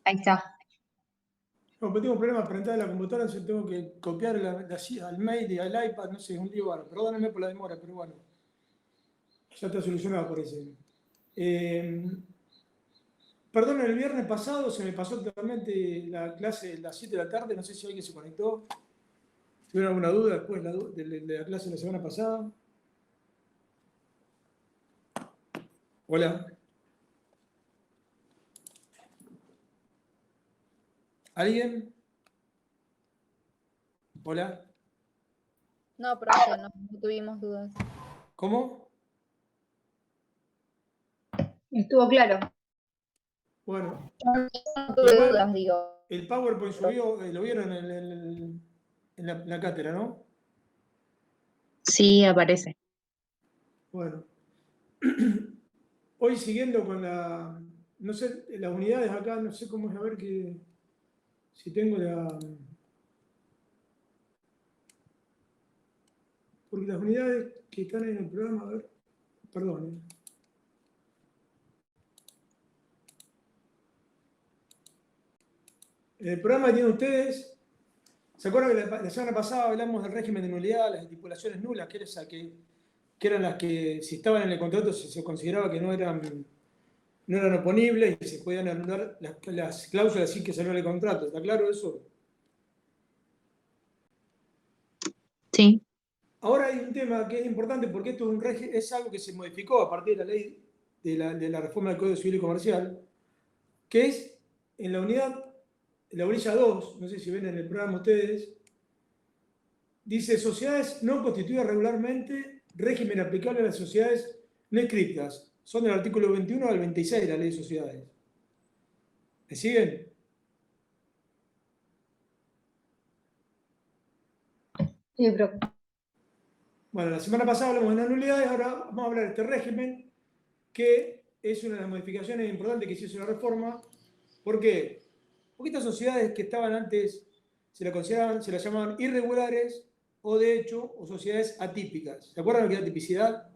Ahí está. No, pero tengo problemas para entrar a la computadora, entonces tengo que copiar al mail y al iPad, no sé, es un lío bárbaro. Perdónenme por la demora, pero bueno, ya está solucionado, parece. Perdón, el viernes pasado se me pasó totalmente la clase de las 7 de la tarde, no sé si alguien se conectó. ¿Tuvieron alguna duda después de la clase de la semana pasada? Hola. ¿Alguien? Hola. No, profe, no tuvimos dudas. ¿Cómo? Estuvo claro. Bueno, No tuve igual dudas, digo. el PowerPoint subió, lo vieron en la cátedra, ¿no? Sí, aparece. Bueno. Hoy siguiendo con no sé, las unidades acá, no sé cómo es, a ver si tengo porque las unidades que están en el programa, a ver, perdón. En el programa que tienen ustedes, ¿se acuerdan que la semana pasada hablamos del régimen de nulidad, las estipulaciones nulas, que eran las que si estaban en el contrato se consideraba que no eran oponibles y se podían anular las cláusulas sin que saliera del contrato? ¿Está claro eso? Sí. Ahora hay un tema que es importante porque esto es algo que se modificó a partir de la ley de la reforma del Código Civil y Comercial, que es en la orilla 2, no sé si ven en el programa ustedes, dice sociedades no constituidas regularmente, régimen aplicable a las sociedades no escritas. Son del artículo 21 al 26 de la ley de sociedades. ¿Me siguen? Sí, profe. Bueno, la semana pasada hablamos de las nulidades, ahora vamos a hablar de este régimen, que es una de las modificaciones importantes que se hizo en la reforma. ¿Por qué? Porque estas sociedades que estaban antes se las llamaban irregulares o de hecho, o sociedades atípicas. ¿Se acuerdan lo que es la tipicidad?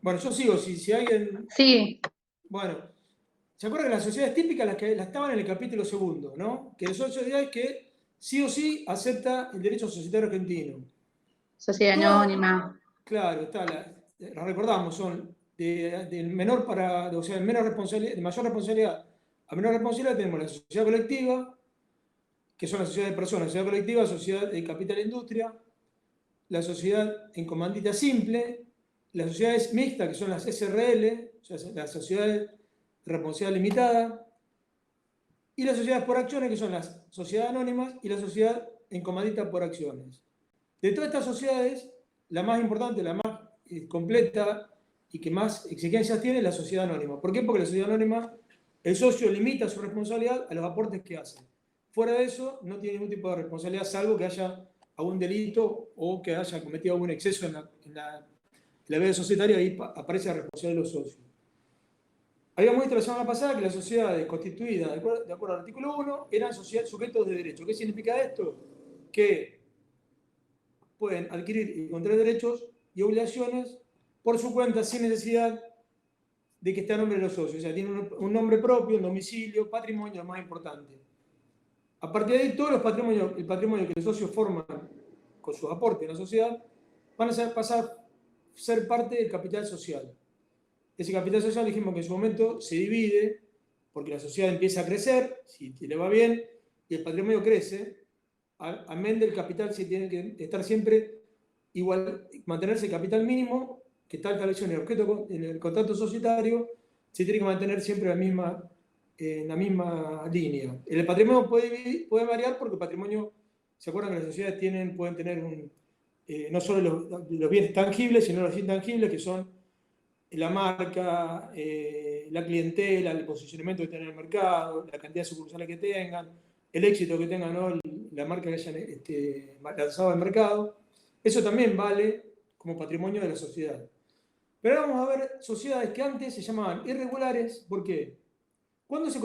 Bueno, yo sigo, si alguien... Sí. Bueno, ¿se acuerdan de las sociedades típicas, las que estaban en el capítulo segundo, ¿no? Que son sociedades que sí o sí acepta el derecho societario argentino. Sociedad anónima. Claro, las recordamos, son del menor o sea, de mayor responsabilidad a menor responsabilidad tenemos la sociedad colectiva, que son las sociedades de personas, sociedad colectiva, sociedad de capital e industria, la sociedad en comandita simple, las sociedades mixtas, que son las SRL, o sea, las sociedades de responsabilidad limitada, y las sociedades por acciones, que son las sociedades anónimas y la sociedad en comandita por acciones. De todas estas sociedades, la más importante, la más completa y que más exigencias tiene es la sociedad anónima. ¿Por qué? Porque la sociedad anónima, el socio limita su responsabilidad a los aportes que hace. Fuera de eso, no tiene ningún tipo de responsabilidad, salvo que haya algún delito o que haya cometido algún exceso en la vida societaria, ahí aparece la responsabilidad de los socios. Habíamos visto la semana pasada que las sociedades constituidas de acuerdo al artículo 1 eran sujetos de derecho. ¿Qué significa esto? Que pueden adquirir y contraer derechos y obligaciones por su cuenta sin necesidad de que esté a nombre de los socios. O sea, tienen un nombre propio, un domicilio, patrimonio, lo más importante. A partir de ahí, todos el patrimonio que los socios forman con sus aportes en la sociedad van a pasar a ser parte del capital social. Ese capital social, dijimos que en su momento se divide porque la sociedad empieza a crecer, si le va bien, y el patrimonio crece. Amén del capital se tiene que estar siempre igual, mantenerse el capital mínimo que está establecido en el contrato societario, se tiene que mantener siempre en la misma línea. El patrimonio puede variar porque el patrimonio, ¿se acuerdan que las sociedades pueden tener no solo los bienes tangibles, sino los intangibles, que son la marca, la clientela, el posicionamiento que tengan en el mercado, la cantidad de sucursales que tengan, el éxito que tengan, ¿no? La marca que hayan lanzado al mercado. Eso también vale como patrimonio de la sociedad. Pero ahora vamos a ver sociedades que antes se llamaban irregulares. ¿Por qué? ¿Cuándo se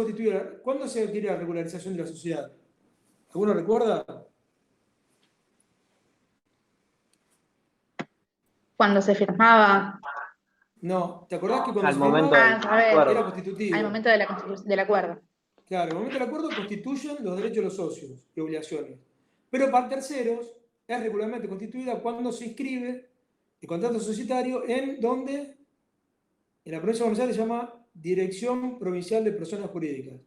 adquiere la regularización de la sociedad? ¿Alguno recuerda? Cuando se firmaba No, ¿te acordás que cuando Al se momento firmaba del a ver. acuerdo. era constitutivo? Al momento de del acuerdo. Claro, el momento del acuerdo constituyen los derechos de los socios y obligaciones. Pero para terceros es regularmente constituida cuando se inscribe el contrato societario en donde en la provincia de Buenos Aires se llama Dirección Provincial de Personas Jurídicas.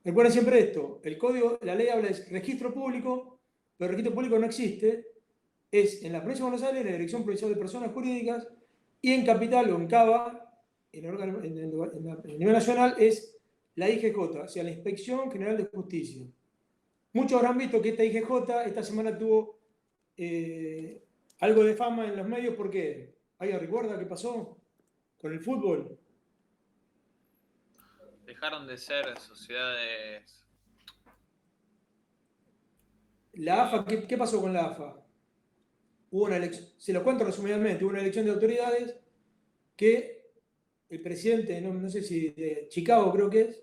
Recuerden siempre esto, el código, la ley habla de registro público, pero el registro público no existe, es en la provincia de Buenos Aires la Dirección Provincial de Personas Jurídicas y en Capital o en Cava, en el nivel nacional, es la IGJ, o sea, la Inspección General de Justicia. Muchos habrán visto que esta IGJ esta semana tuvo algo de fama en los medios, ¿por qué? ¿Alguien recuerda qué pasó con el fútbol? Dejaron de ser sociedades. La AFA, ¿qué pasó con la AFA? Hubo una elección, se lo cuento resumidamente, hubo una elección de autoridades que el presidente, no sé si de Chicago creo que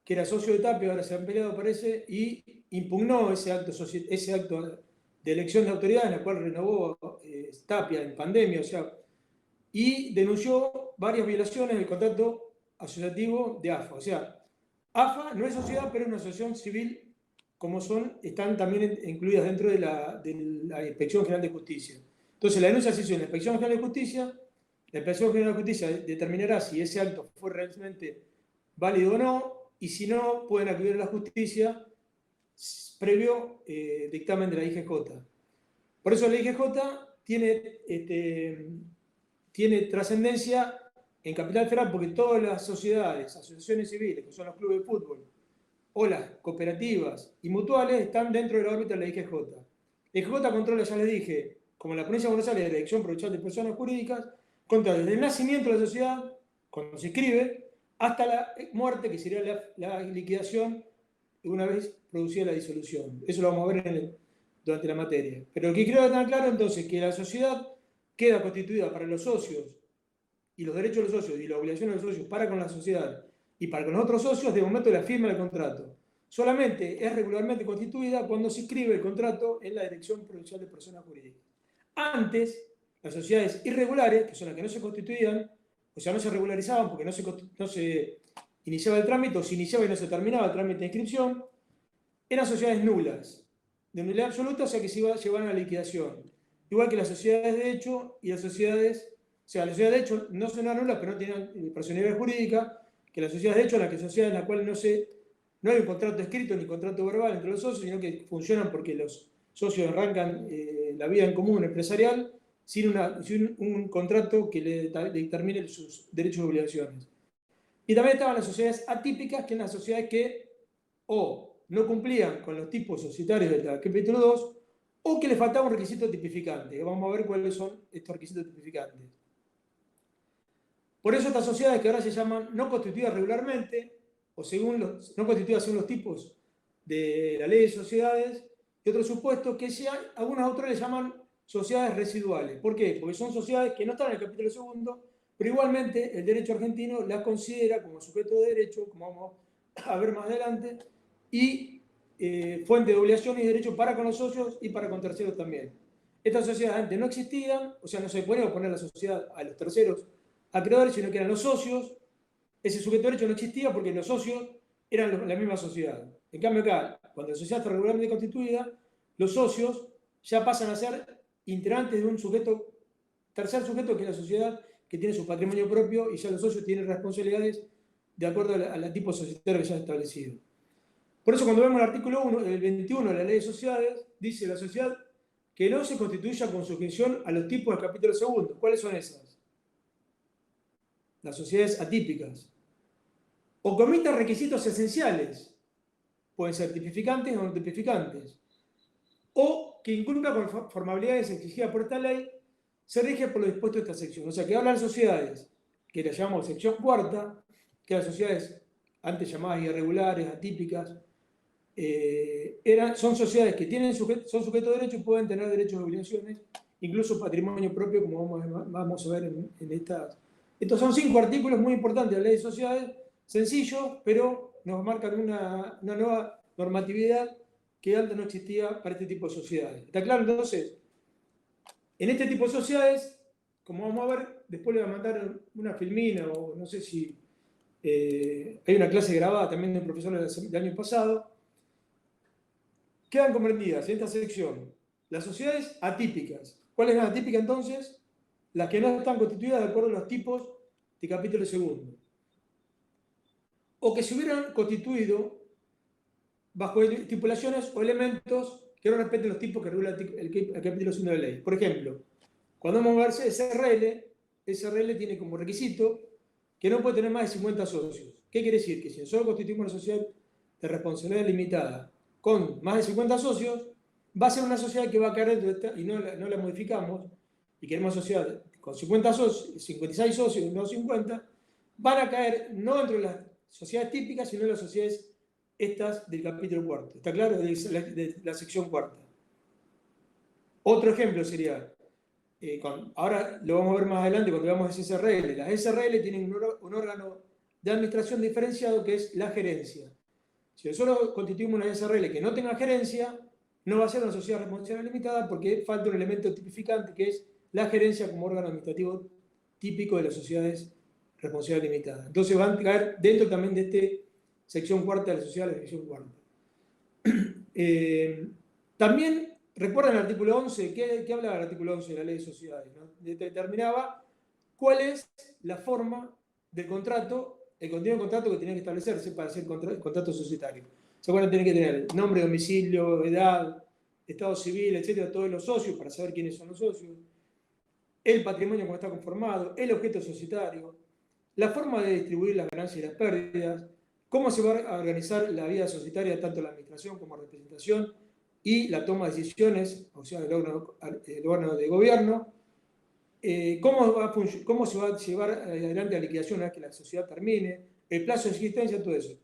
era socio de Tapia, ahora se han peleado parece, y impugnó ese acto de elección de autoridades, en el cual renovó Tapia en pandemia, o sea, y denunció varias violaciones del contrato asociativo de AFA. O sea, AFA no es sociedad, pero es una asociación civil, como están también incluidas dentro de la Inspección General de Justicia. Entonces, la denuncia se hizo en la Inspección General de Justicia, la Inspección General de Justicia determinará si ese acto fue realmente válido o no, y si no, pueden acudir a la justicia previo dictamen de la IGJ. Por eso la IGJ tiene trascendencia en Capital Federal porque todas las sociedades, asociaciones civiles, que son los clubes de fútbol, o las cooperativas y mutuales, están dentro de la órbita de la IGJ. La IGJ controla, ya les dije, como la provincia de Buenos Aires, la Dirección Provincial de Personas Jurídicas, controla desde el nacimiento de la sociedad, cuando se inscribe, hasta la muerte, que sería la liquidación una vez producida la disolución. Eso lo vamos a ver durante la materia. Pero lo que quiero tener claro entonces que la sociedad queda constituida para los socios y los derechos de los socios y las obligaciones de los socios para con la sociedad y para con los otros socios de momento de la firma del contrato. Solamente es regularmente constituida cuando se inscribe el contrato en la Dirección Provincial de Personas Jurídicas. Antes, las sociedades irregulares, que son las que no se constituían, o sea, no se regularizaban porque no se iniciaba el trámite, o se iniciaba y no se terminaba el trámite de inscripción, eran sociedades nulas, de nulidad absoluta, o sea que se llevaban a la liquidación. Igual que las sociedades de hecho y las sociedades, o sea, las sociedades de hecho no son nulas, pero no tienen personalidad jurídica, que las sociedades de hecho, las sociedades en las cuales no hay un contrato escrito ni contrato verbal entre los socios, sino que funcionan porque los socios arrancan la vida en común empresarial sin un contrato que le determine sus derechos y obligaciones. Y también estaban las sociedades atípicas, que eran las sociedades que o no cumplían con los tipos societarios del capítulo 2 o que les faltaba un requisito tipificante. Vamos a ver cuáles son estos requisitos tipificantes. Por eso estas sociedades que ahora se llaman no constituidas regularmente, o no constituidas según los tipos de la ley de sociedades, y otro supuesto que algunos autores les llaman sociedades residuales. ¿Por qué? Porque son sociedades que no están en el capítulo 2, pero igualmente el derecho argentino las considera como sujeto de derecho, como vamos a ver más adelante, y fuente de obligaciones y derechos para con los socios y para con terceros también. Estas sociedades antes no existían, o sea, no se podía oponer la sociedad a los terceros acreedores, sino que eran los socios. Ese sujeto de derecho no existía porque los socios eran la misma sociedad. En cambio acá, cuando la sociedad está regularmente constituida, los socios ya pasan a ser integrantes de un tercer sujeto que es la sociedad, que tiene su patrimonio propio y ya los socios tienen responsabilidades de acuerdo al tipo societario que ya ha establecido. Por eso cuando vemos el artículo 21 de la Ley de Sociedades, dice la sociedad que no se constituya con sujeción a los tipos del capítulo 2. ¿Cuáles son esas? Las sociedades atípicas. O comita requisitos esenciales. Pueden ser tipificantes o no tipificantes. O que incumpla con formabilidades exigidas por esta ley, se rige por lo dispuesto de esta sección. O sea, que hablan sociedades, que las llamamos sección cuarta, que las sociedades antes llamadas irregulares, atípicas, son sociedades que son sujetos de derecho y pueden tener derechos y obligaciones, incluso patrimonio propio, como vamos a ver en estas. Estos son 5 artículos muy importantes de la Ley de Sociedades, sencillos, pero nos marcan una nueva normatividad que antes no existía para este tipo de sociedades. ¿Está claro? Entonces, en este tipo de sociedades, como vamos a ver, después le voy a mandar una filmina, o no sé si hay una clase grabada también de un profesor del año pasado. Quedan comprendidas en esta sección las sociedades atípicas. ¿Cuáles son atípicas entonces? Las que no están constituidas de acuerdo a los tipos de capítulo segundo. O que se hubieran constituido bajo estipulaciones o elementos que no respeten los tipos que regula el capítulo segundo de la ley. Por ejemplo, cuando vamos a ver SRL tiene como requisito que no puede tener más de 50 socios. ¿Qué quiere decir? Que si nosotros constituimos una sociedad de responsabilidad limitada con más de 50 socios, va a ser una sociedad que va a caer dentro de esta, y no la modificamos, y queremos sociedad con 50 socios, 56 socios, no 50, van a caer no dentro de las sociedades típicas, sino en las sociedades estas del capítulo cuarto. ¿Está claro? De la sección cuarta. Otro ejemplo sería, ahora lo vamos a ver más adelante cuando veamos las SRL. Las SRL tienen un órgano de administración diferenciado que es la gerencia. Si nosotros constituimos una SRL que no tenga gerencia, no va a ser una sociedad responsable limitada porque falta un elemento tipificante que es la gerencia como órgano administrativo típico de las sociedades responsable limitada. Entonces van a caer dentro también de esta sección cuarta de la sociedad de la sección cuarta. También, ¿recuerdan el artículo 11? ¿Qué hablaba el artículo 11 de la ley de sociedades? ¿No? Determinaba cuál es la forma del contrato, el contenido del contrato que tenía que establecerse para hacer contrato societario. ¿Se acuerdan? Tiene que tener nombre, domicilio, edad, estado civil, etcétera, todos los socios para saber quiénes son los socios, el patrimonio como está conformado, el objeto societario, la forma de distribuir las ganancias y las pérdidas, cómo se va a organizar la vida societaria, tanto la administración como la representación, y la toma de decisiones, o sea, el órgano de gobierno, cómo se va a llevar adelante la liquidación una vez que la sociedad termine, el plazo de existencia, todo eso.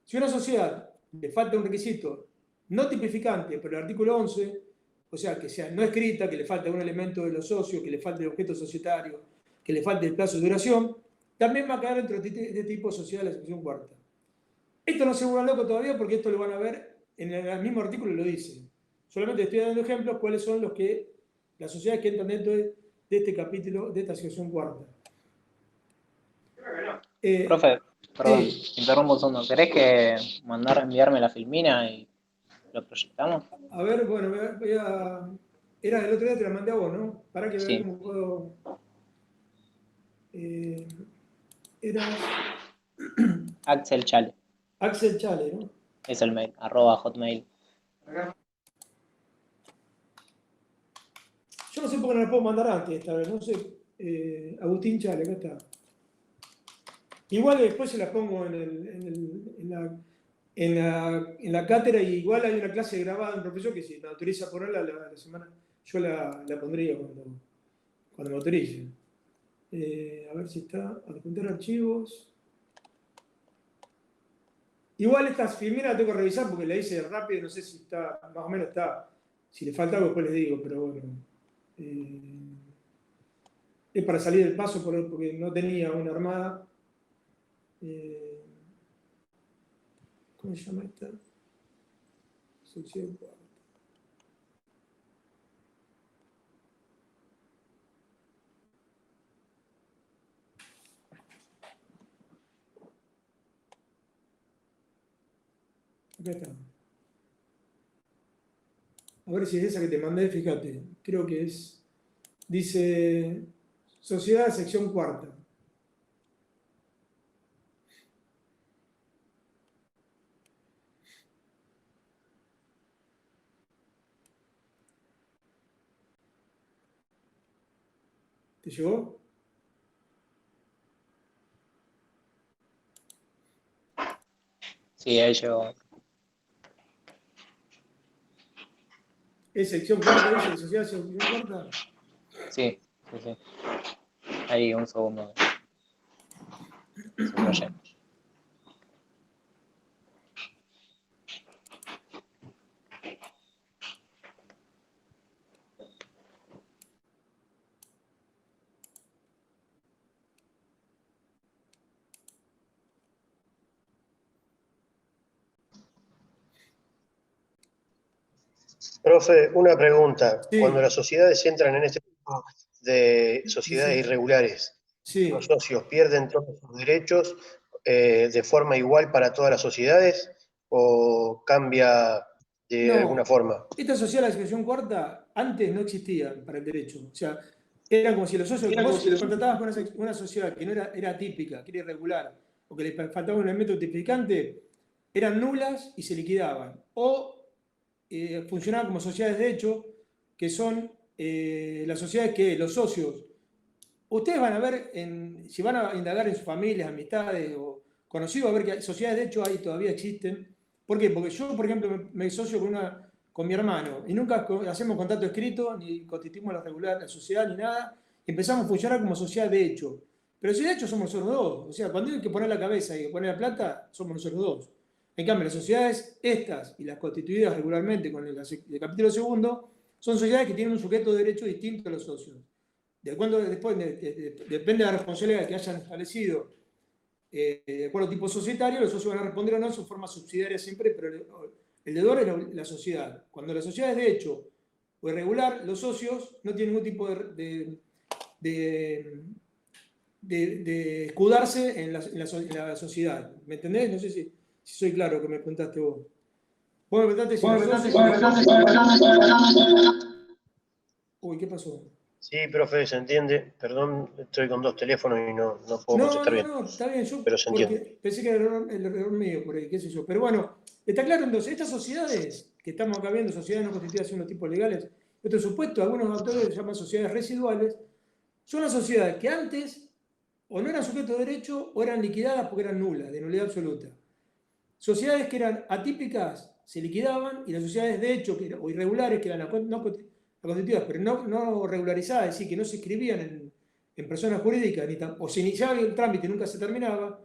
Si a una sociedad le falta un requisito no tipificante, pero el artículo 11, o sea, que sea no escrita, que le falte un elemento de los socios, que le falte el objeto societario, que le falte el plazo de duración, también va a caer dentro de este tipo de sociedad de la sección cuarta. Esto no se vuelve loco todavía porque esto lo van a ver en el mismo artículo, lo dice. Solamente estoy dando ejemplos cuáles son las sociedades que entran dentro de este capítulo, de esta sección cuarta. Profe, perdón, sí. interrumpo un segundo. ¿Querés que enviarme la filmina y lo proyectamos? A ver, bueno, era el otro día te la mandé a vos, ¿no? Para que veas cómo puedo... era... Axel Chale. Axel Chale, ¿no? Es el mail, @hotmail. Yo no sé por qué no la puedo mandar antes esta vez, no sé. Agustín Chale, acá está. Igual después se la pongo en la cátedra, y igual hay una clase grabada de un profesor que si me autoriza a ponerla la semana, yo la pondría cuando me autorice. A ver si está, adjuntar archivos. Igual estas filminas las tengo que revisar porque la hice rápido, no sé si está, más o menos está. Si le falta algo después les digo, pero bueno. Es para salir del paso porque no tenía una armada. ¿Cómo se llama esta? Sección 4. Acá está. A ver si es esa que te mandé, fíjate. Creo que es. Dice Sociedad, sección cuarta. ¿Te llegó? Sí, ahí llegó. ¿Es sección cuarta? ¿Dice Sociedad, sección cuarta? Sí. Ahí, un segundo. Se lo lleno. Profe, una pregunta. Sí. Cuando las sociedades entran en este tipo de sociedades irregulares. Sí. ¿Los socios pierden todos sus derechos de forma igual para todas las sociedades o cambia de No. alguna forma? Esta sociedad de la sección cuarta antes no existía para el derecho. O sea, era como si los socios, vos contratabas con una sociedad que no era atípica, que era irregular, o que le faltaba un elemento tipificante, eran nulas y se liquidaban. O funcionaban como sociedades de hecho, que son las sociedades que los socios, ustedes van a ver, si van a indagar en sus familias, amistades o conocidos, a ver que sociedades de hecho ahí todavía existen. ¿Por qué? Porque yo, por ejemplo, me socio con mi hermano y nunca hacemos contacto escrito, ni constituimos la sociedad, ni nada. Empezamos a funcionar como sociedad de hecho. Pero sociedad de hecho somos nosotros dos. O sea, cuando hay que poner la cabeza y poner la plata, somos nosotros dos. En cambio, las sociedades estas y las constituidas regularmente con el capítulo segundo son sociedades que tienen un sujeto de derecho distinto a los socios. Después depende de la responsabilidad que hayan establecido de acuerdo al tipo societario, los socios van a responder o no en su forma subsidiaria siempre, pero el deudor es la sociedad. Cuando la sociedad es de hecho o irregular, los socios no tienen ningún tipo de escudarse en la sociedad. ¿Me entendés? No sé si soy claro que me preguntaste vos. Vos me preguntaste si Uy, ¿qué pasó? Sí, profe, se entiende. Perdón, estoy con dos teléfonos y no puedo contestar bien. No, está bien, yo pero se entiende. pensé que era el error mío por ahí, qué sé yo. Pero bueno, está claro entonces, estas sociedades que estamos acá viendo, sociedades no constituidas según los tipos legales, otro supuesto, algunos autores llaman sociedades residuales, son las sociedades que antes o no eran sujetos de derecho o eran liquidadas porque eran nulas, de nulidad absoluta. Sociedades que eran atípicas se liquidaban y las sociedades de hecho o irregulares, que eran no constituidas, pero no regularizadas, es decir, que no se inscribían en personas jurídicas, o se iniciaba el trámite y nunca se terminaba,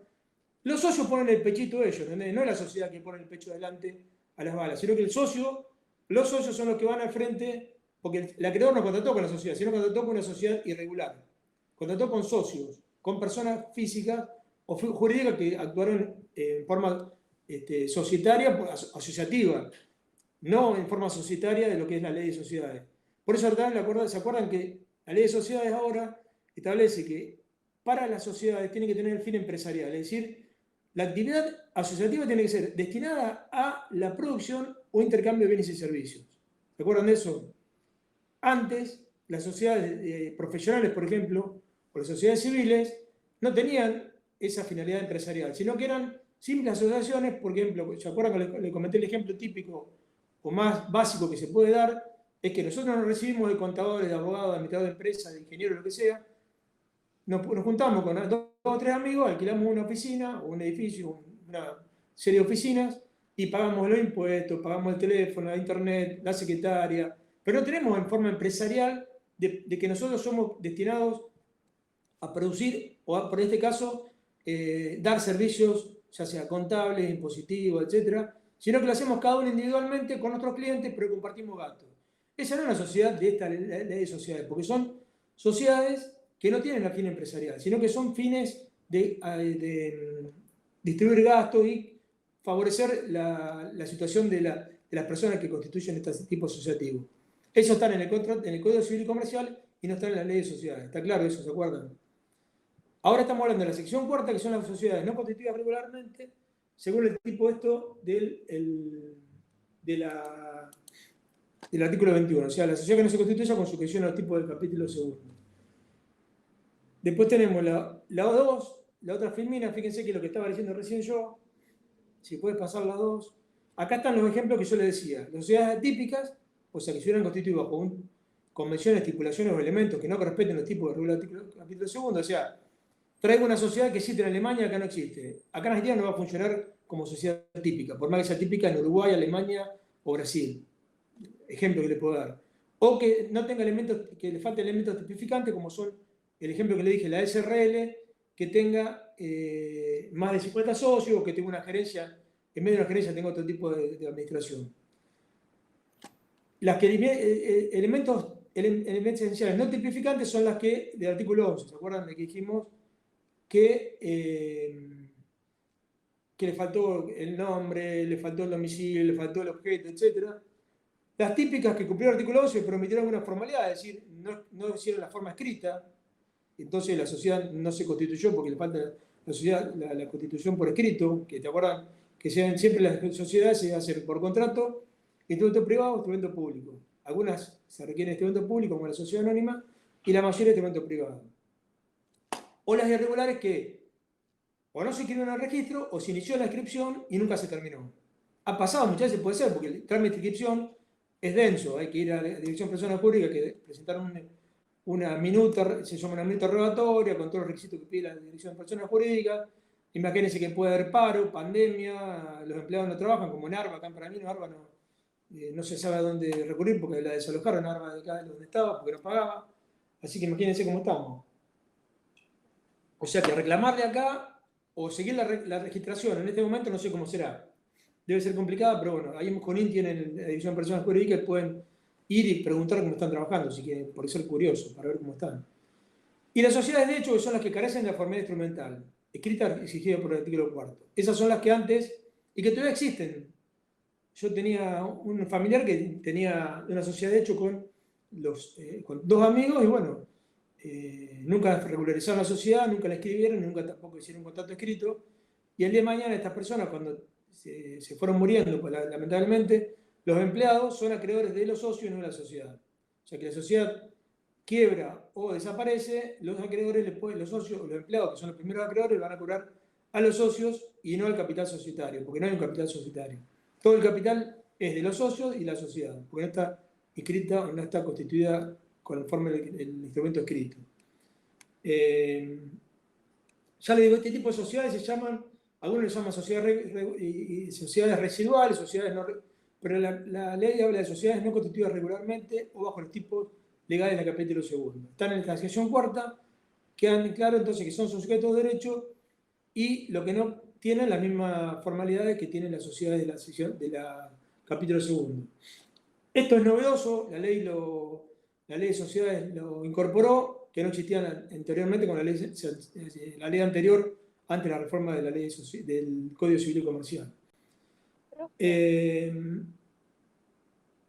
los socios ponen el pechito ellos, ¿entendés? No es la sociedad que pone el pecho adelante a las balas, sino que los socios son los que van al frente, porque el acreedor no contrató con la sociedad, sino contrató con una sociedad irregular. Contrató con socios, con personas físicas o jurídicas que actuaron en forma societaria, asociativa, no en forma societaria de lo que es la ley de sociedades. Por eso, ¿se acuerdan que la ley de sociedades ahora establece que para las sociedades tiene que tener el fin empresarial? Es decir, la actividad asociativa tiene que ser destinada a la producción o intercambio de bienes y servicios. ¿Se acuerdan de eso? Antes, las sociedades profesionales, por ejemplo, o las sociedades civiles, no tenían esa finalidad empresarial, sino que eran simples asociaciones. Por ejemplo, ¿se acuerdan que les comenté el ejemplo típico o más básico que se puede dar? Es que nosotros nos recibimos de contadores, de abogados, de administradores de empresas, de ingenieros, lo que sea, nos juntamos con dos o tres amigos, alquilamos una oficina o un edificio, una serie de oficinas y pagamos los impuestos, pagamos el teléfono, la internet, la secretaria, pero no tenemos en forma empresarial de que nosotros somos destinados a producir o por este caso dar servicios, ya sea contables, impositivos, etcétera, sino que lo hacemos cada uno individualmente con nuestros clientes, pero compartimos gastos. Esa no es una sociedad de esta ley de sociedades, porque son sociedades que no tienen el fin empresarial, sino que son fines de distribuir gastos y favorecer la situación de las personas que constituyen este tipo asociativo. Eso está en el Código Civil y Comercial y no está en la ley de sociedades. ¿Está claro eso? ¿Se acuerdan? Ahora estamos hablando de la sección cuarta, que son las sociedades no constituidas regularmente, según el tipo del artículo 21. O sea, la sociedad que no se constituye con sujeción a los tipos del capítulo segundo. Después tenemos la O2, la otra filmina, fíjense que lo que estaba diciendo recién yo, si puedes pasar las dos. Acá están los ejemplos que yo les decía. Las sociedades atípicas, o sea, que se hubieran constituido bajo convenciones, estipulaciones o elementos que no respeten los tipos de regula del capítulo segundo. O sea, traigo una sociedad que existe en Alemania, acá no existe. Acá en Argentina no va a funcionar como sociedad típica, por más que sea típica en Uruguay, Alemania o Brasil. Ejemplo que le puedo dar. O que no tenga elementos, que le falte elementos tipificantes, como son el ejemplo que le dije, la SRL, que tenga más de 50 socios, o que tenga una gerencia, en vez de una gerencia tenga otro tipo de administración. Las que elementos esenciales no tipificantes son las que del artículo 11, ¿se acuerdan de que dijimos que le faltó el nombre, le faltó el domicilio, le faltó el objeto, etc.? Las típicas que cumplieron el artículo 11 pero omitieron alguna formalidad, es decir, no hicieron la forma escrita, entonces la sociedad no se constituyó porque le falta la sociedad, la constitución por escrito, que te acuerdan que siempre las sociedades se hacen por contrato, instrumento privado o instrumento público. Algunas se requieren instrumento público, como la sociedad anónima, y la mayoría instrumento privado. O las irregulares que o no se inscribieron al registro, o se inició la inscripción y nunca se terminó. Ha pasado muchas veces, puede ser, porque el trámite de inscripción es denso, hay que ir a la Dirección de Personas Jurídicas, que presentar una minuta, se llama una minuta rogatoria, con todos los requisitos que pide la Dirección de Personas Jurídicas. Imagínense que puede haber paro, pandemia, los empleados no trabajan, como en Arba, acá en Paramino, Arba no se sabe a dónde recurrir porque la desalojaron Arba de acá donde estaba, porque no pagaba. Así que imagínense cómo estamos. O sea que reclamarle acá o seguir la registración en este momento no sé cómo será. Debe ser complicada, pero bueno, ahí con IN tienen la División de Personas Jurídicas, pueden ir y preguntar cómo están trabajando, si quieren, por ser curiosos, para ver cómo están. Y las sociedades de hecho son las que carecen de la formalidad instrumental, escrita exigida por el artículo 4. Esas son las que antes, y que todavía existen. Yo tenía un familiar que tenía una sociedad de hecho con dos amigos, y bueno, nunca regularizaron la sociedad, nunca la escribieron, nunca tampoco hicieron un contrato escrito, y el día de mañana estas personas, cuando se fueron muriendo, pues, lamentablemente, los empleados son acreedores de los socios y no de la sociedad. O sea que la sociedad quiebra o desaparece, los acreedores, los socios, los empleados, que son los primeros acreedores, van a cobrar a los socios y no al capital societario, porque no hay un capital societario. Todo el capital es de los socios y la sociedad, porque no está inscrita o no está constituida conforme el instrumento escrito. Ya le digo, este tipo de sociedades se llaman, algunos les llaman sociedades residuales, sociedades no, pero la ley habla de sociedades no constituidas regularmente o bajo los tipos legales del capítulo 2. Están en la sección 4, quedan claro entonces que son sujetos de derecho y lo que no tienen las mismas formalidades que tienen las sociedades de la capítulo 2. Esto es novedoso, la ley de sociedades lo incorporó, que no existía anteriormente con la ley anterior, antes de la reforma de la ley del Código Civil y Comercial.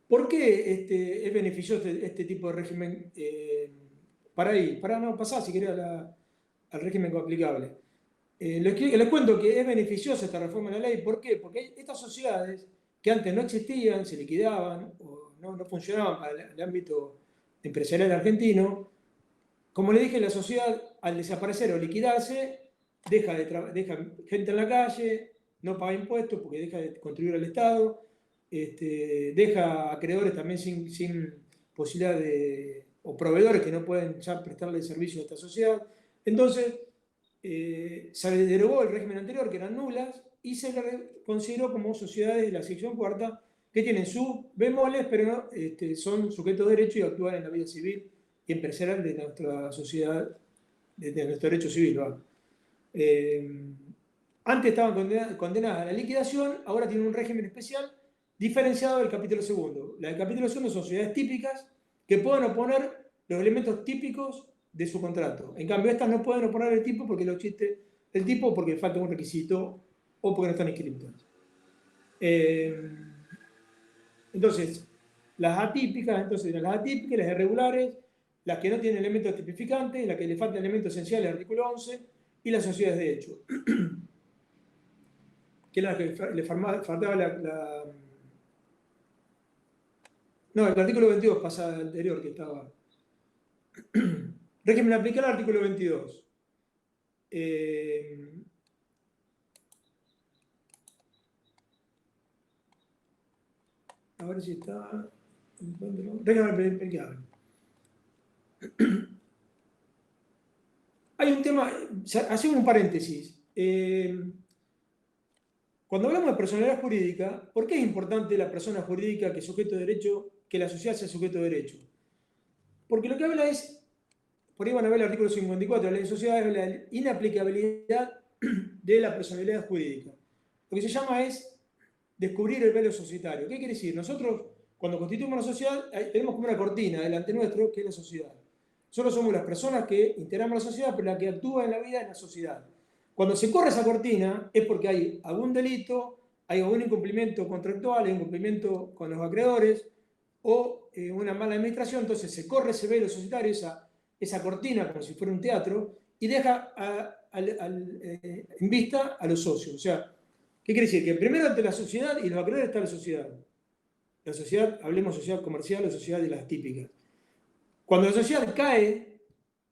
¿Por qué es beneficioso este tipo de régimen? Pasar si querés al régimen aplicable. Les cuento que es beneficiosa esta reforma de la ley. ¿Por qué? Porque estas sociedades que antes no existían, se liquidaban o no funcionaban para el ámbito empresarial argentino, como le dije, la sociedad al desaparecer o liquidarse deja gente en la calle, no paga impuestos porque deja de contribuir al Estado, deja acreedores también sin posibilidad o proveedores que no pueden ya prestarle servicio a esta sociedad. Entonces, se derogó el régimen anterior, que eran nulas, y se consideró como sociedades de la sección 4 que tienen sus bemoles, pero son sujetos de derecho y actúan en la vida civil y empresarial de nuestra sociedad, de nuestro derecho civil. Antes estaban condenadas a la liquidación, ahora tienen un régimen especial diferenciado del capítulo 2. La del capítulo 2 son sociedades típicas que pueden oponer los elementos típicos de su contrato. En cambio, estas no pueden oponer el tipo porque el tipo porque falta un requisito o porque no están inscritas. Entonces, las atípicas, las irregulares, las que no tienen elementos tipificantes, las que le faltan elementos esenciales del artículo 11, y las sociedades de hecho. Que es la que le faltaba No, el artículo 22 pasa al anterior que estaba. Régimen aplicable al artículo 22. A ver si está. Régimen aplicable. Hay un tema, hacemos un paréntesis. Cuando hablamos de personalidad jurídica, ¿por qué es importante la persona jurídica que es sujeto de derecho, que la sociedad sea sujeto de derecho? Porque lo que habla es, por ahí van a ver el artículo 54 de la ley de sociedades, habla de la inaplicabilidad de la personalidad jurídica. Lo que se llama es descubrir el velo societario. ¿Qué quiere decir? Nosotros, cuando constituimos una sociedad, tenemos como una cortina delante nuestro, que es la sociedad. Nosotros somos las personas que integramos la sociedad, pero la que actúa en la vida es la sociedad. Cuando se corre esa cortina es porque hay algún delito, hay algún incumplimiento contractual, hay incumplimiento con los acreedores, o una mala administración, entonces se corre ese velo societario, esa cortina como si fuera un teatro, y deja en vista a los socios. O sea, ¿qué quiere decir? Que primero ante la sociedad y los acreedores está la sociedad. La sociedad, hablemos sociedad comercial o sociedad de las típicas. Cuando la sociedad cae,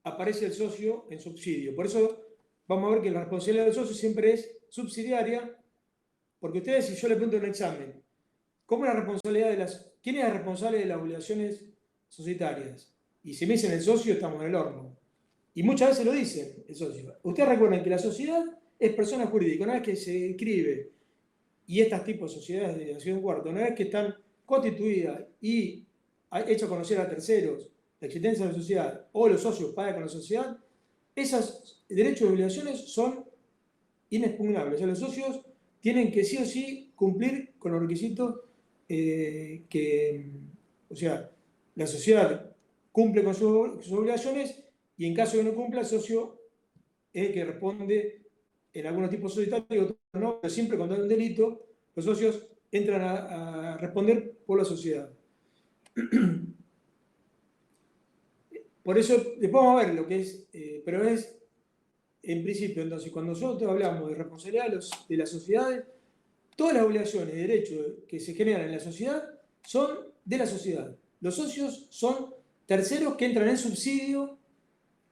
aparece el socio en subsidio. Por eso vamos a ver que la responsabilidad del socio siempre es subsidiaria, porque ustedes, si yo le pregunto en un examen, ¿cómo es la responsabilidad ¿quién es el responsable de las obligaciones societarias? Y si me dicen el socio, estamos en el horno. Y muchas veces lo dicen el socio. Ustedes recuerden que la sociedad es persona jurídica. Una vez que se inscribe, y estos tipos de sociedades de acción cuarta, una vez que están constituidas y hecho conocer a terceros la existencia de la sociedad, o los socios pagan con la sociedad, esos derechos y obligaciones son inexpugnables. O sea, los socios tienen que sí o sí cumplir con los requisitos o sea, la sociedad cumple con sus obligaciones y en caso de que no cumpla, el socio es el que responde en algunos tipos societarios y otros no, pero siempre cuando hay un delito, los socios entran a responder por la sociedad. Por eso, después vamos a ver lo que es, pero es, en principio, entonces, cuando nosotros hablamos de responsabilidad de las sociedades, todas las obligaciones y derechos que se generan en la sociedad son de la sociedad. Los socios son terceros que entran en subsidio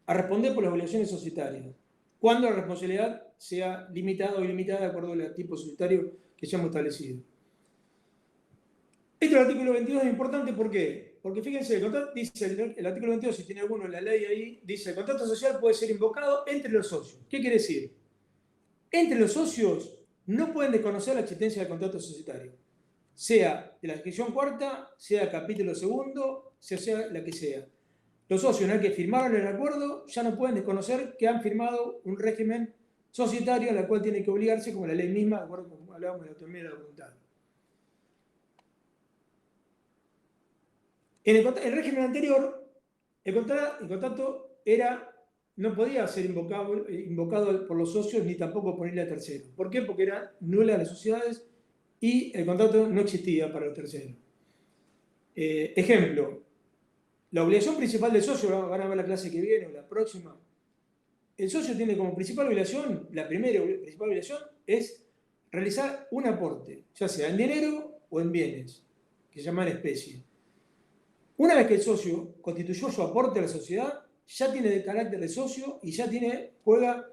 a responder por las obligaciones societarias, cuando la responsabilidad sea limitada o ilimitada de acuerdo al tipo societario que ya hemos establecido. Este artículo 22 es importante, ¿por qué? Porque fíjense, dice el artículo 22, si tiene alguno en la ley ahí, dice el contrato social puede ser invocado entre los socios. ¿Qué quiere decir? Entre los socios no pueden desconocer la existencia del contrato societario, sea de la inscripción cuarta, sea capítulo segundo, sea la que sea. Los socios, una vez que firmaron el acuerdo, ya no pueden desconocer que han firmado un régimen societario en el cual tienen que obligarse, como la ley misma, de acuerdo como hablábamos de la autonomía de la voluntad. En el régimen anterior, el contrato no podía ser invocado por los socios ni tampoco por ir a terceros. ¿Por qué? Porque era nula de las sociedades y el contrato no existía para los terceros. Ejemplo, la obligación principal del socio, van a ver la clase que viene o la próxima, el socio tiene como principal obligación, la primera principal obligación es realizar un aporte, ya sea en dinero o en bienes, que se llaman especie. Una vez que el socio constituyó su aporte a la sociedad, ya tiene de carácter de socio y ya juega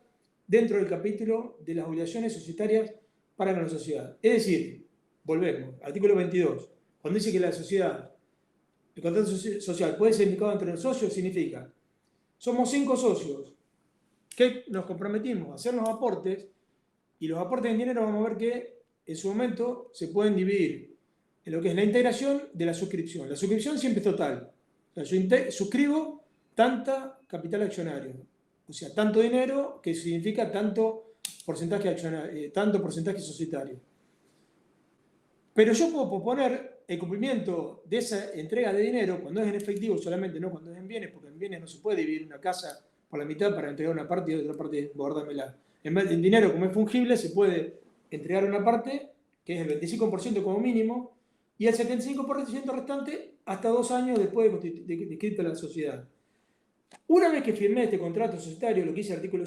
dentro del capítulo de las obligaciones societarias para con la sociedad. Es decir, volvemos, artículo 22, cuando dice que la sociedad, el contrato social puede ser indicado entre los socios, significa, somos 5 socios que nos comprometimos a hacer los aportes, y los aportes en dinero vamos a ver que en su momento se pueden dividir en lo que es la integración de la suscripción. La suscripción siempre es total. O sea, yo suscribo tanta capital accionario. O sea, tanto dinero que significa tanto porcentaje accionario, tanto porcentaje societario. Pero yo puedo posponer el cumplimiento de esa entrega de dinero cuando es en efectivo solamente, no cuando es en bienes, porque en bienes no se puede dividir una casa por la mitad para entregar una parte y otra parte guardármela. En dinero, como es fungible, se puede entregar una parte, que es el 25% como mínimo, y el 75% restante hasta 2 años después de inscrita la sociedad. Una vez que firmé este contrato societario, lo que dice el artículo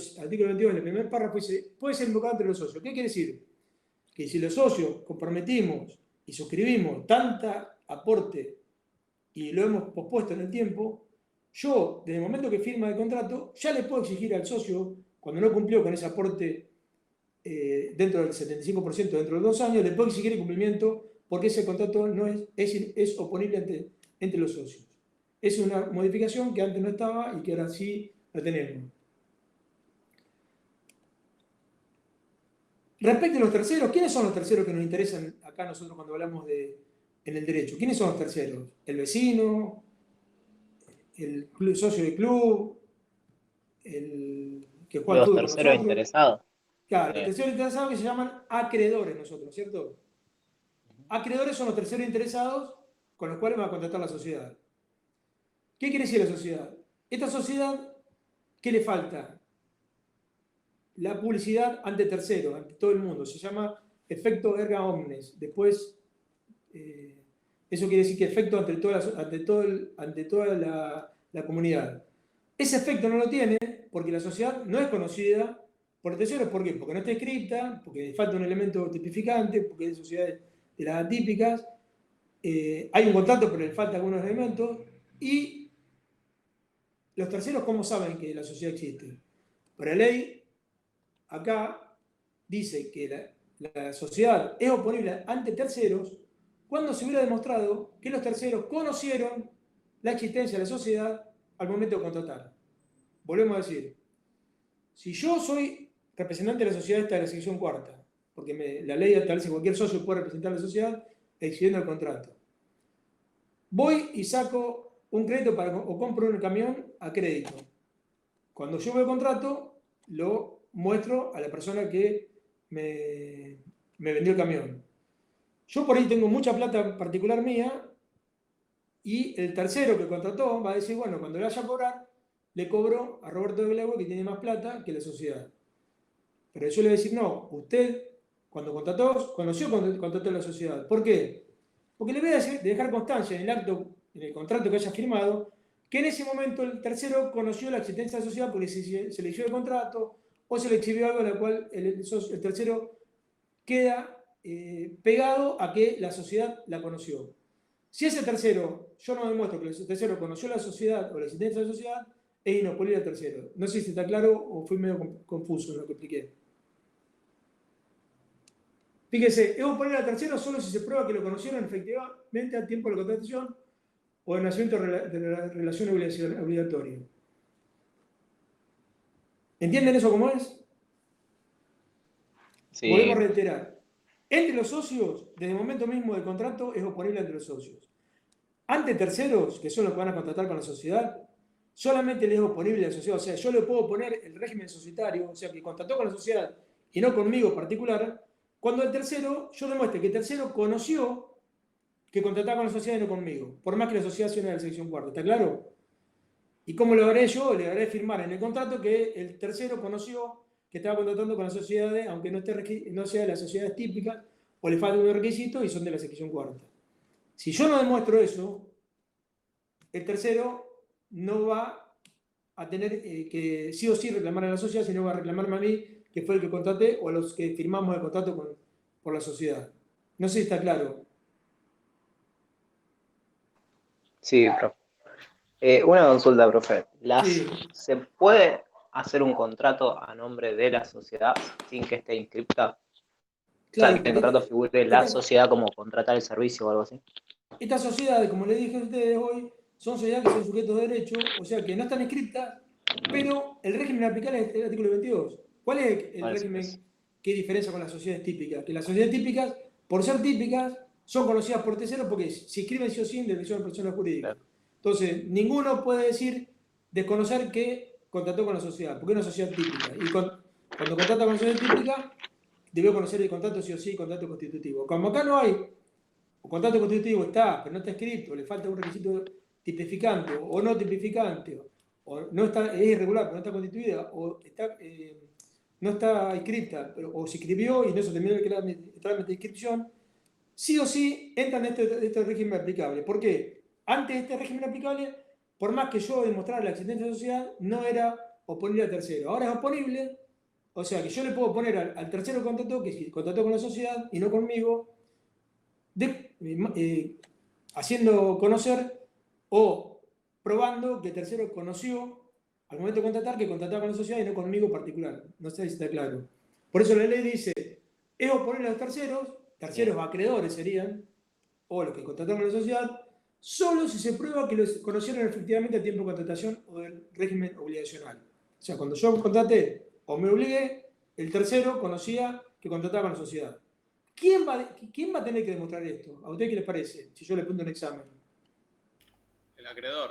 22 en el primer párrafo, dice, puede ser invocado entre los socios. ¿Qué quiere decir? Que si los socios comprometimos y suscribimos tanta aporte y lo hemos pospuesto en el tiempo, yo, desde el momento que firma el contrato, ya le puedo exigir al socio, cuando no cumplió con ese aporte dentro del 75% dentro de 2 años, le puedo exigir el cumplimiento porque ese contrato no es oponible entre los socios. Es una modificación que antes no estaba y que ahora sí la tenemos. Respecto a los terceros, ¿quiénes son los terceros que nos interesan acá nosotros cuando hablamos en el derecho? ¿Quiénes son los terceros? ¿El vecino? ¿El socio del club? ¿El que juega al Los fútbol con terceros nosotros? interesados. Claro, los terceros interesados que se llaman acreedores nosotros, ¿cierto? Acreedores son los terceros interesados con los cuales va a contratar la sociedad. ¿Qué quiere decir la sociedad? Esta sociedad, ¿qué le falta? La publicidad ante terceros, ante todo el mundo. Se llama efecto erga omnes. Después Eso quiere decir que efecto ante toda la comunidad. Ese efecto no lo tiene porque la sociedad no es conocida por terceros. ¿Por qué? Porque no está escrita, porque falta un elemento tipificante, porque hay sociedades de las atípicas, hay un contrato pero le faltan algunos elementos, y los terceros, ¿cómo saben que la sociedad existe? Por la ley, acá dice que la sociedad es oponible ante terceros cuando se hubiera demostrado que los terceros conocieron la existencia de la sociedad al momento de contratar. Volvemos a decir, si yo soy representante de la sociedad esta de la sección cuarta, porque la ley establece que cualquier socio puede representar a la sociedad exhibiendo el contrato, voy y saco un crédito o compro un camión a crédito. Cuando yo veo el contrato, lo muestro a la persona que me vendió el camión. Yo por ahí tengo mucha plata particular mía y el tercero que contrató va a decir, bueno, cuando le vaya a cobrar, le cobro a Roberto de Belew, que tiene más plata que la sociedad. Pero yo le voy a decir, no, usted cuando conoció contrató a la sociedad. ¿Por qué? Porque le voy a dejar constancia en el contrato que haya firmado, que en ese momento el tercero conoció la existencia de la sociedad porque se le hizo el contrato o se le exhibió algo en la cual el tercero queda pegado a que la sociedad la conoció. Si ese tercero, yo no demuestro que el tercero conoció la sociedad o la existencia de la sociedad, es inopolible al tercero. No sé si está claro o fui medio confuso en lo que expliqué. Fíjese, es oponible al tercero solo si se prueba que lo conocieron efectivamente al tiempo de la contratación o del nacimiento de la relación obligatoria. ¿Entienden eso cómo es? Sí. Volvemos a reiterar. Entre los socios, desde el momento mismo del contrato, es oponible entre los socios. Ante terceros, que son los que van a contratar con la sociedad, solamente le es oponible a la sociedad. O sea, yo le puedo oponer el régimen societario, o sea, que contrató con la sociedad y no conmigo en particular, cuando el tercero, yo demuestre que el tercero conoció que contrataba con la sociedad y no conmigo, por más que la sociedad sea una de la sección cuarta. ¿Está claro? ¿Y cómo lo haré yo? Le haré firmar en el contrato que el tercero conoció que estaba contratando con las sociedades, aunque no sea de las sociedades típicas, o le falta un requisito y son de la sección cuarta. Si yo no demuestro eso, el tercero no va a tener que sí o sí reclamar a la sociedad, sino va a reclamarme a mí, que fue el que contraté, o a los que firmamos el contrato por la sociedad. No sé si está claro. Sí, profe. Una consulta, profe. Sí. ¿Se puede hacer un contrato a nombre de la sociedad sin que esté inscripta? Claro, o sea, que en el contrato figure la sociedad como contratar el servicio o algo así. Estas sociedades, como les dije a ustedes hoy, son sociedades que son sujetos de derecho, o sea que no están escritas, pero el régimen aplicable es el artículo 22. ¿Cuál es el régimen que diferencia con las sociedades típicas? Que las sociedades típicas, por ser típicas, son conocidas por terceros porque se inscriben sí o sí en definición de persona jurídica. Claro. Entonces, ninguno puede desconocer que contrató con la sociedad, porque es una sociedad típica. Y cuando contrata con la sociedad típica, debió conocer el contrato sí o sí, contrato constitutivo. Como acá no hay, o contrato constitutivo está, pero no está escrito, le falta un requisito tipificante o no tipificante, o no está, es irregular, pero no está constituida, o está, no está inscripta, o se inscribió y no se terminó el trámite de inscripción, sí o sí entran en este régimen aplicable. ¿Por qué? Antes de este régimen aplicable, por más que yo demostrara la existencia de la sociedad, no era oponible al tercero. Ahora es oponible, o sea que yo le puedo poner al tercero contrato, que contrató con la sociedad y no conmigo, haciendo conocer o probando que el tercero conoció al momento de contratar que contrataba con la sociedad y no conmigo en particular. No sé si está claro. Por eso la ley dice, es oponible a los terceros acreedores serían, o los que contrataron con la sociedad, solo si se prueba que los conocieron efectivamente a tiempo de contratación o del régimen obligacional. O sea, cuando yo contraté o me obligué, el tercero conocía que contrataba con la sociedad. ¿Quién va a tener que demostrar esto? ¿A usted qué les parece? Si yo le pongo un examen. El acreedor.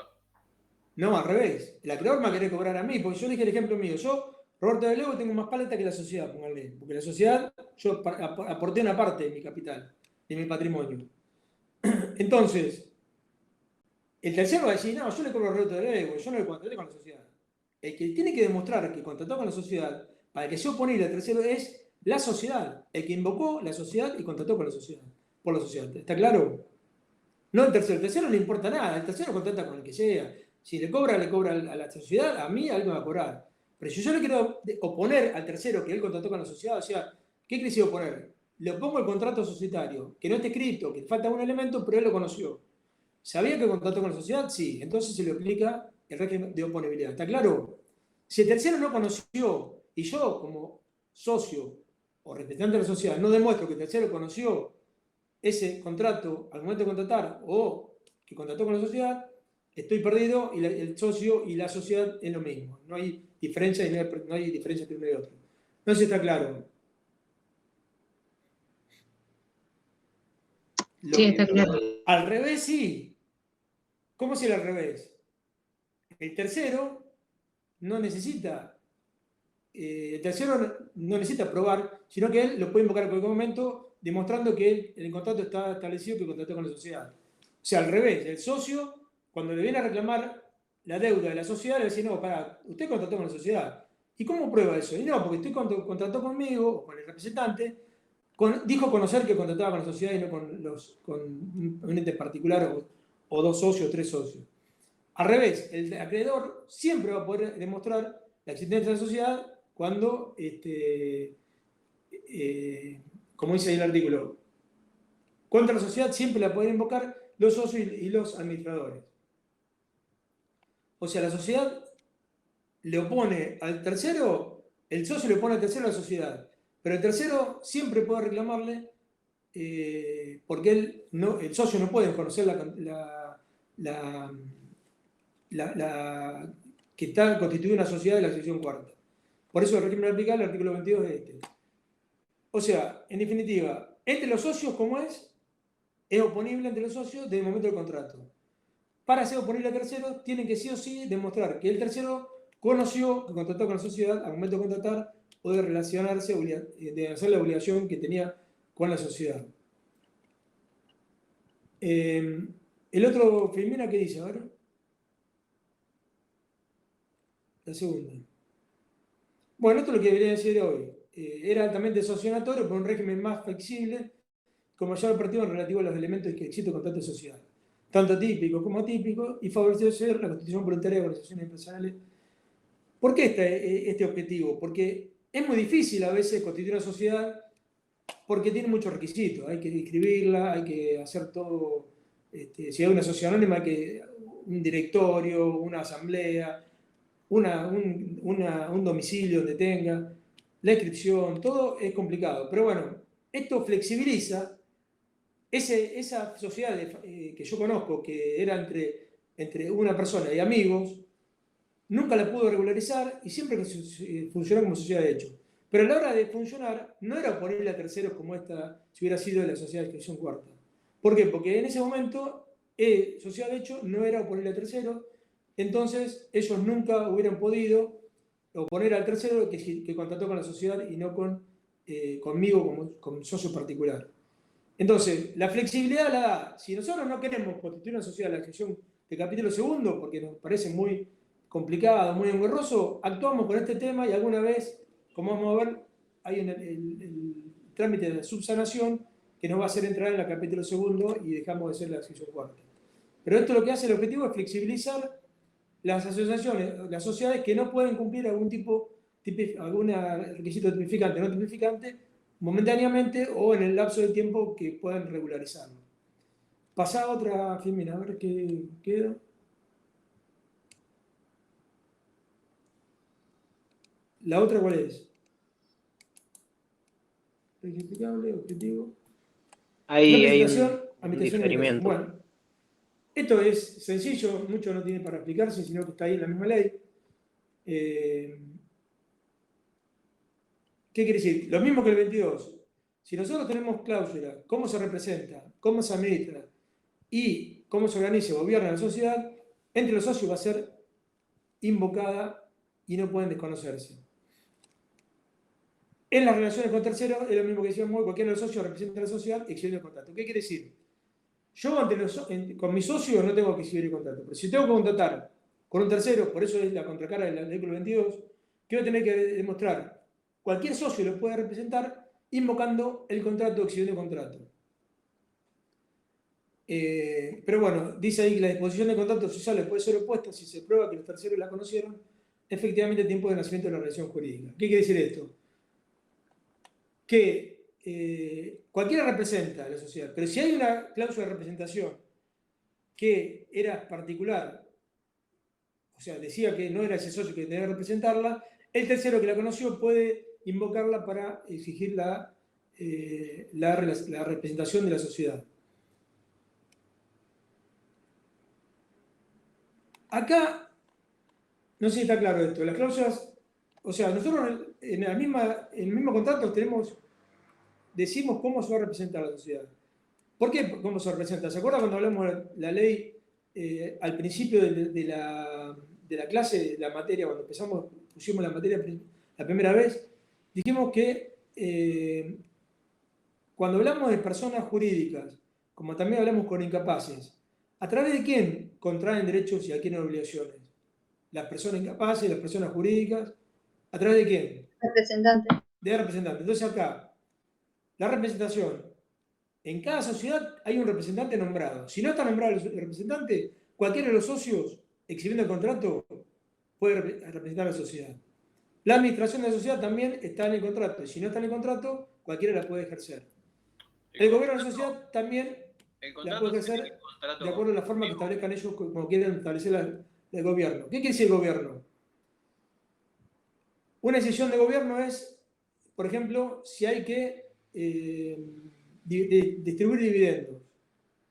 No, al revés. El acreedor me va a querer cobrar a mí, porque yo dije el ejemplo mío. Yo, Roberto de Belew, tengo más paleta que la sociedad, pónganle. Porque la sociedad, yo aporté una parte de mi capital, de mi patrimonio. Entonces, el tercero va a decir, no, yo le cobro a Roberto de Belew, yo no le contraté con la sociedad. El que tiene que demostrar que contrató con la sociedad, para que sea oponible al tercero, es la sociedad, el que invocó la sociedad y contrató con la sociedad, por la sociedad. ¿Está claro? No el tercero. El tercero no le importa nada. El tercero contrata con el que sea. Si le cobra a la sociedad, a mí algo me va a cobrar. Pero si yo le quiero oponer al tercero que él contrató con la sociedad, o sea, ¿qué quiere decir oponer? Le opongo el contrato societario, que no está escrito, que falta un elemento, pero él lo conoció. ¿Sabía que contrató con la sociedad? Sí. Entonces se le aplica el régimen de oponibilidad. ¿Está claro? Si el tercero no conoció y yo, como socio o representante de la sociedad, no demuestro que el tercero conoció ese contrato al momento de contratar o que contrató con la sociedad, estoy perdido y el socio y la sociedad es lo mismo. No hay diferencia, no hay diferencia entre uno y otro. No sé si está claro. Sí, está claro. Al revés, sí. ¿Cómo es el al revés? El tercero no necesita probar, sino que él lo puede invocar en cualquier momento, demostrando que el contrato está establecido que contrató con la sociedad. O sea, al revés, el socio, cuando le viene a reclamar la deuda de la sociedad, le dice, no, pará, usted contrató con la sociedad. ¿Y cómo prueba eso? Y no, porque usted contrató conmigo, o con el representante, dijo conocer que contrataba con la sociedad y no con un ente particular o dos socios o tres socios. Al revés, el acreedor siempre va a poder demostrar la existencia de la sociedad cuando, como dice ahí el artículo, contra la sociedad siempre la pueden invocar los socios y los administradores. O sea, la sociedad le opone al tercero, el socio le opone al tercero a la sociedad, pero el tercero siempre puede reclamarle porque el socio no puede conocer que está constituida una sociedad de la sección cuarta. Por eso el régimen aplicable, el artículo 22 es este. O sea, en definitiva, entre los socios, ¿cómo es? Es oponible entre los socios desde el momento del contrato. Para ser oponible al tercero, tienen que sí o sí demostrar que el tercero conoció, que contrató con la sociedad al momento de contratar o de relacionarse, de hacer la obligación que tenía con la sociedad. El otro, Filmina, ¿qué dice? A ver. La segunda. Bueno, esto es lo que debería decir hoy. Era altamente sancionatorio por un régimen más flexible, con mayor apertura en relativo a los elementos que existe el contrato de sociedad, tanto típico como atípico, y favorecer la constitución voluntaria de organizaciones empresariales. ¿Por qué este objetivo? Porque es muy difícil a veces constituir una sociedad porque tiene muchos requisitos. Hay que inscribirla, hay que hacer todo. Si hay una sociedad anónima, hay que un directorio, una asamblea, un domicilio donde tenga, la inscripción, todo es complicado. Pero bueno, esto flexibiliza esa sociedad que yo conozco, que era entre una persona y amigos, nunca la pudo regularizar y siempre funcionó como sociedad de hecho. Pero a la hora de funcionar, no era ponerle a terceros como esta, si hubiera sido de la sociedad de inscripción cuarta. ¿Por qué? Porque en ese momento, sociedad de hecho no era ponerle a terceros. Entonces, ellos nunca hubieran podido oponer al tercero que contrató con la sociedad y no conmigo como socio particular. Entonces, la flexibilidad la da. Si nosotros no queremos constituir una sociedad a la excepción del capítulo segundo, porque nos parece muy complicado, muy engorroso, actuamos con este tema y alguna vez, como vamos a ver, hay el trámite de subsanación que nos va a hacer entrar en el capítulo segundo y dejamos de ser la sección cuarta. Pero esto lo que hace, el objetivo es flexibilizar las asociaciones, las sociedades que no pueden cumplir algún requisito tipificante o no tipificante momentáneamente o en el lapso de tiempo que puedan regularizarlo. Pasá a otra, Filmina, a ver qué queda. ¿La otra cuál es? Verificable, objetivo. Ahí hay Representación, un administración y diferimiento. bueno, esto es sencillo, mucho no tiene para explicarse, sino que está ahí en la misma ley. ¿Qué quiere decir? Lo mismo que el 22. Si nosotros tenemos cláusula, cómo se representa, cómo se administra y cómo se organiza y gobierna la sociedad, entre los socios va a ser invocada y no pueden desconocerse. En las relaciones con terceros es lo mismo que decíamos, cualquiera de los socios representa a la sociedad y exhibe el contrato. ¿Qué quiere decir? Yo con mi socio no tengo que exhibir el contrato, pero si tengo que contratar con un tercero, por eso es la contracara del artículo 22, que voy a tener que demostrar, cualquier socio lo puede representar invocando el contrato o exhibiendo el contrato. Pero bueno, dice ahí que la disposición de contratos sociales puede ser opuesta si se prueba que los terceros la conocieron efectivamente a tiempo de nacimiento de la relación jurídica. ¿Qué quiere decir esto? Que cualquiera representa a la sociedad, pero si hay una cláusula de representación que era particular, o sea, decía que no era ese socio que tenía que representarla, el tercero que la conoció puede invocarla para exigir la representación de la sociedad. Acá, no sé si está claro esto, las cláusulas, o sea, nosotros en el mismo contrato decimos cómo se va a representar la sociedad. ¿Por qué cómo se representa? ¿Se acuerdan cuando hablamos de la ley al principio de la clase, de la materia, cuando pusimos la materia la primera vez? Dijimos que cuando hablamos de personas jurídicas, como también hablamos con incapaces, ¿a través de quién contraen derechos y a quién obligaciones? Las personas incapaces, las personas jurídicas, ¿a través de quién? Representante. De representante. Entonces acá, la representación, en cada sociedad hay un representante nombrado. Si no está nombrado el representante, cualquiera de los socios, exhibiendo el contrato, puede representar a la sociedad. La administración de la sociedad también está en el contrato, y si no está en el contrato, cualquiera la puede ejercer. El gobierno de la sociedad también la puede ejercer de acuerdo a la forma que establezcan ellos, como quieren establecer el gobierno. ¿Qué quiere decir el gobierno? Una decisión de gobierno es, por ejemplo, si hay que distribuir dividendos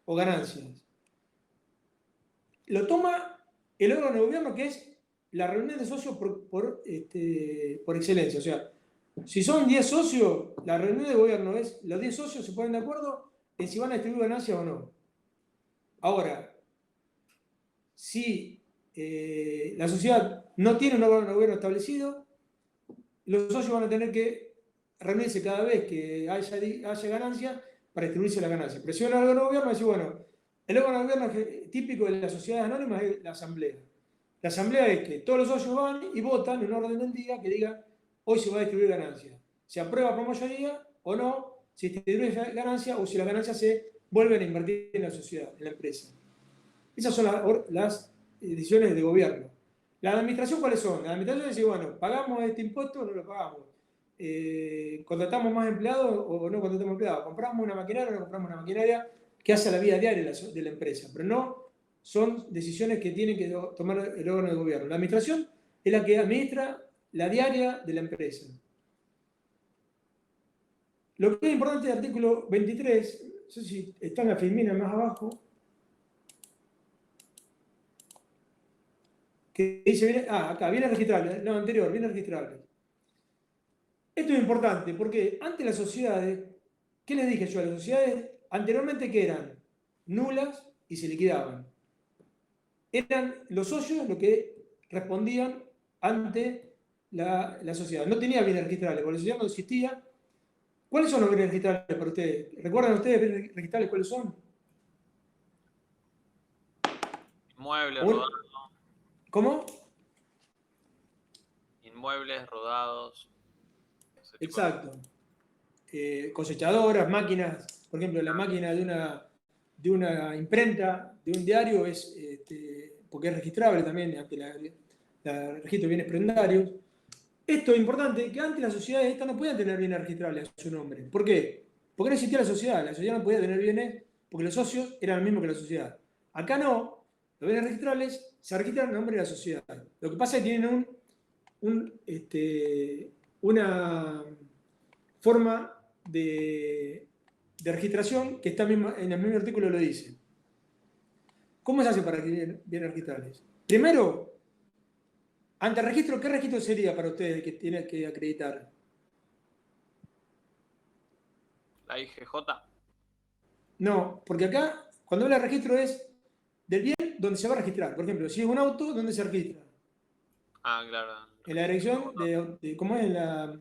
o ganancias. Lo toma el órgano de gobierno, que es la reunión de socios por excelencia. O sea, si son 10 socios, la reunión de gobierno es, los 10 socios se ponen de acuerdo en si van a distribuir ganancias o no. Ahora, si la sociedad no tiene un órgano de gobierno establecido, los socios van a tener que reunirse cada vez que haya ganancia para distribuirse la ganancia. Pero si un órgano de gobierno, dice, bueno, el órgano de gobierno típico de las sociedades anónimas es la asamblea. La asamblea es que todos los socios van y votan en un orden del día que diga hoy se va a distribuir ganancia. Se aprueba por mayoría o no, si se distribuye ganancia o si las ganancias se vuelven a invertir en la sociedad, en la empresa. Esas son las decisiones de gobierno. ¿La administración cuáles son? La administración dice, bueno, ¿pagamos este impuesto o no lo pagamos? ¿Contratamos más empleados o no contratamos empleados? ¿Compramos una maquinaria o no compramos una maquinaria que hace la vida diaria de la empresa? Pero no son decisiones que tiene que tomar el órgano de gobierno. La administración es la que administra la diaria de la empresa. Lo que es importante del artículo 23, no sé si está en la filmina más abajo, que dice, acá, bienes registrables, no, anterior, bienes registrables. Esto es importante porque antes las sociedades, ¿qué les dije yo? Las sociedades anteriormente que eran nulas y se liquidaban. Eran los socios los que respondían ante la sociedad. No tenía bienes registrables, porque la sociedad no existía. ¿Cuáles son los bienes registrables para ustedes? ¿Recuerdan ustedes bienes registrables cuáles son? Inmuebles rodados. ¿Cómo? Inmuebles rodados. Exacto. Cosechadoras, máquinas, por ejemplo, la máquina de una imprenta, de un diario, es porque es registrable también ante el registro de bienes prendarios. Esto es importante, que antes las sociedades estas no podían tener bienes registrables a su nombre. ¿Por qué? Porque no existía la sociedad no podía tener bienes porque los socios eran los mismos que la sociedad. Acá no, los bienes registrables se registran a nombre de la sociedad. Lo que pasa es que tienen una forma de registración que está en el mismo artículo lo dice. ¿Cómo se hace para adquirir bienes registrables? Primero, ante el registro, ¿qué registro sería para ustedes que tienen que acreditar? La IGJ. No, porque acá, cuando habla de registro es del bien donde se va a registrar. Por ejemplo, si es un auto, ¿dónde se registra? Ah, claro. En la dirección ¿cómo es? En la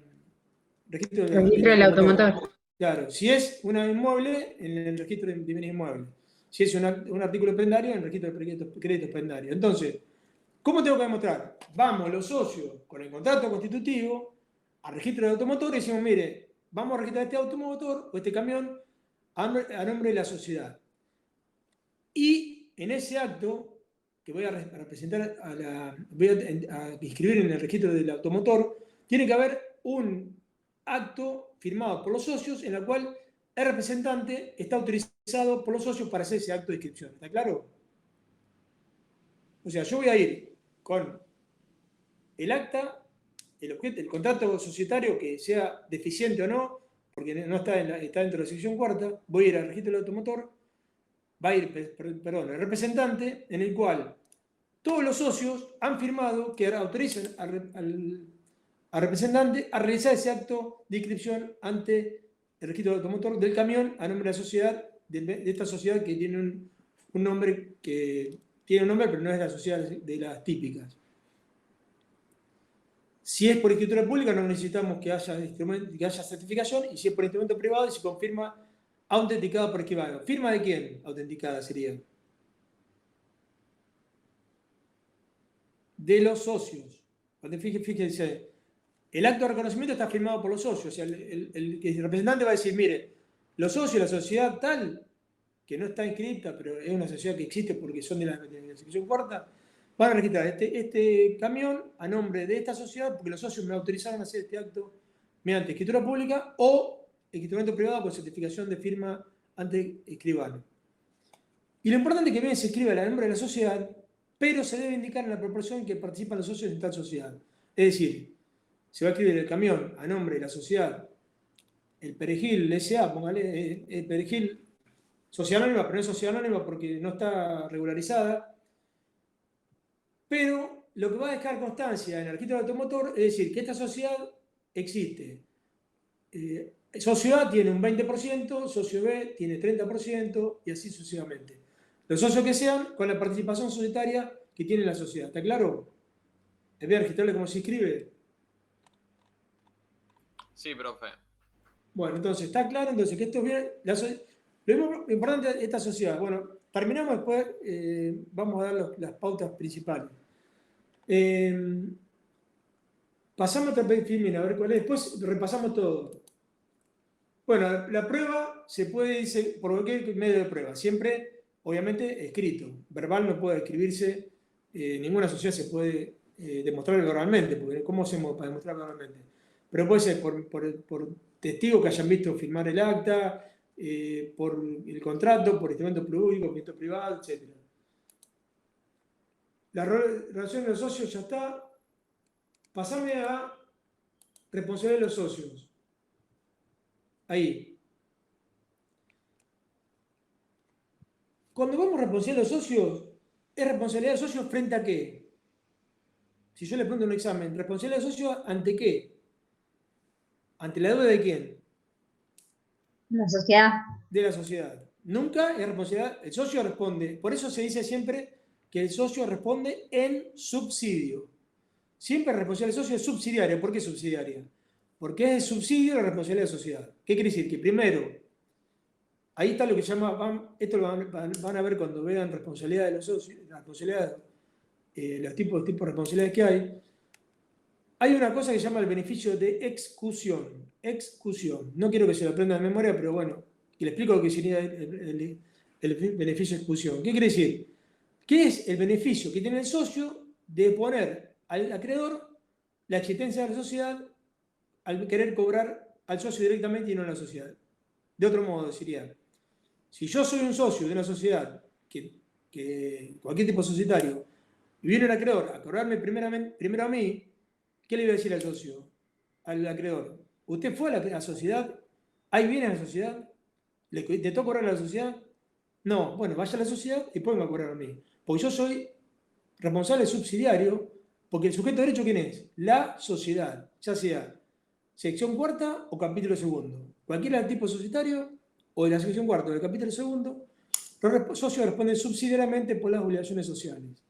registro del automotor. Claro, si es un inmueble, en el registro de bienes inmuebles. Si es un artículo prendario, en el registro de créditos prendarios. Entonces, ¿cómo tengo que demostrar? Vamos los socios con el contrato constitutivo al registro de automotor y decimos, mire, vamos a registrar este automotor o este camión a nombre de la sociedad. Y en ese acto, que voy a representar voy a inscribir en el registro del automotor, tiene que haber un acto firmado por los socios en el cual el representante está autorizado por los socios para hacer ese acto de inscripción. ¿Está claro? O sea, yo voy a ir con el acta, el contrato societario, que sea deficiente o no, porque no está, está dentro de la sección cuarta, voy a ir al registro del automotor, va a ir, perdón, el representante, en el cual todos los socios han firmado que autorizan al representante a realizar ese acto de inscripción ante el registro del automotor del camión a nombre de la sociedad, de esta sociedad que tiene un nombre pero no es la sociedad de las típicas. Si es por escritura pública no necesitamos que haya certificación, y si es por instrumento privado se confirma autenticada por escribano. ¿Firma de quién? Autenticada sería. De los socios. Fíjense, el acto de reconocimiento está firmado por los socios. O sea, el representante va a decir, mire, los socios, la sociedad tal, que no está inscrita, pero es una sociedad que existe porque son de la sección cuarta, van a registrar este camión a nombre de esta sociedad porque los socios me autorizaron a hacer este acto mediante escritura pública o instrumento privado con certificación de firma ante escribano. Y lo importante es que bien se escriba el nombre de la sociedad, pero se debe indicar en la proporción en que participan los socios en tal sociedad. Es decir, se va a escribir el camión a nombre de la sociedad, el Perejil S.A., póngale, el Perejil Sociedad Anónima, pero no es sociedad anónima porque no está regularizada. Pero lo que va a dejar constancia en el registro del automotor es decir que esta sociedad existe. Socio A tiene un 20%, socio B tiene 30% y así sucesivamente. Los socios que sean con la participación societaria que tiene la sociedad. ¿Está claro? Voy a registrarle cómo se escribe. Sí, profe. Bueno, entonces, ¿está claro? Entonces, que esto viene... Lo importante de esta sociedad. Bueno, terminamos después, vamos a dar las pautas principales. Pasamos otra filmina, a ver cuál es. Después repasamos todo. Bueno, la prueba se puede decir por cualquier medio de prueba. Siempre, obviamente, escrito. Verbal no puede escribirse. Ninguna sociedad se puede demostrar oralmente, porque ¿cómo hacemos para demostrar oralmente? Pero puede ser por testigos que hayan visto firmar el acta, por el contrato, por instrumento público, instrumento privado, etc. La relación de los socios ya está. Pasame a responsabilidad de los socios. Ahí. Cuando vamos a responsabilidad de los socios, ¿es responsabilidad de los socios frente a qué? Si yo le pregunto en un examen, ¿responsabilidad de los socios ante qué? ¿Ante la deuda de quién? La sociedad. De la sociedad. Nunca es responsabilidad. El socio responde. Por eso se dice siempre que el socio responde en subsidio. Siempre la responsabilidad del socio es subsidiaria. ¿Por qué subsidiaria? Porque es el subsidio de la responsabilidad de la sociedad. ¿Qué quiere decir? Que primero, ahí está lo que se llama, esto lo van a ver cuando vean responsabilidad de los socios, la responsabilidad, los tipos de responsabilidades que hay. Hay una cosa que se llama el beneficio de excusión. Excusión. No quiero que se lo aprendan de memoria, pero bueno, y le explico lo que sería el beneficio de excusión. ¿Qué quiere decir? ¿Qué es el beneficio que tiene el socio de poner al acreedor la existencia de la sociedad al querer cobrar al socio directamente y no a la sociedad? De otro modo, sería, si yo soy un socio de una sociedad, que cualquier tipo societario, y viene el acreedor a cobrarme primero a mí, ¿qué le iba a decir al socio? Al acreedor. ¿Usted fue a la sociedad? ¿Ahí viene a la sociedad? ¿Le intentó cobrar a la sociedad? No. Bueno, vaya a la sociedad y ponga a cobrar a mí. Porque yo soy responsable subsidiario, porque el sujeto de derecho, ¿quién es? La sociedad, ya sea sección cuarta o capítulo segundo. Cualquiera del tipo societario, o de la sección cuarta o del capítulo segundo, los socios responden subsidiariamente por las obligaciones sociales.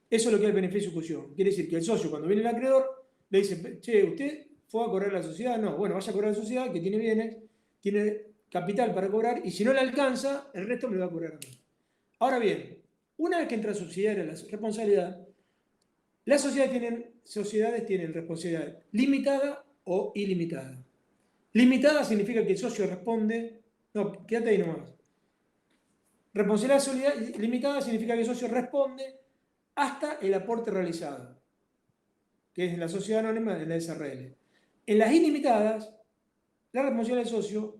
Eso es lo que es el beneficio de exclusión. Quiere decir que el socio, cuando viene el acreedor, le dice, che, ¿usted fue a cobrar a la sociedad? No, bueno, vaya a cobrar a la sociedad, que tiene bienes, tiene capital para cobrar, y si no le alcanza, el resto me lo va a cobrar a mí. Ahora bien, una vez que entra subsidiaria la responsabilidad, las sociedades tienen responsabilidad limitada o ilimitada. Limitada significa que el socio responde... No, quédate ahí nomás. responsabilidad limitada significa que el socio responde hasta el aporte realizado, que es en la sociedad anónima de la SRL. En las ilimitadas, la responsabilidad del socio,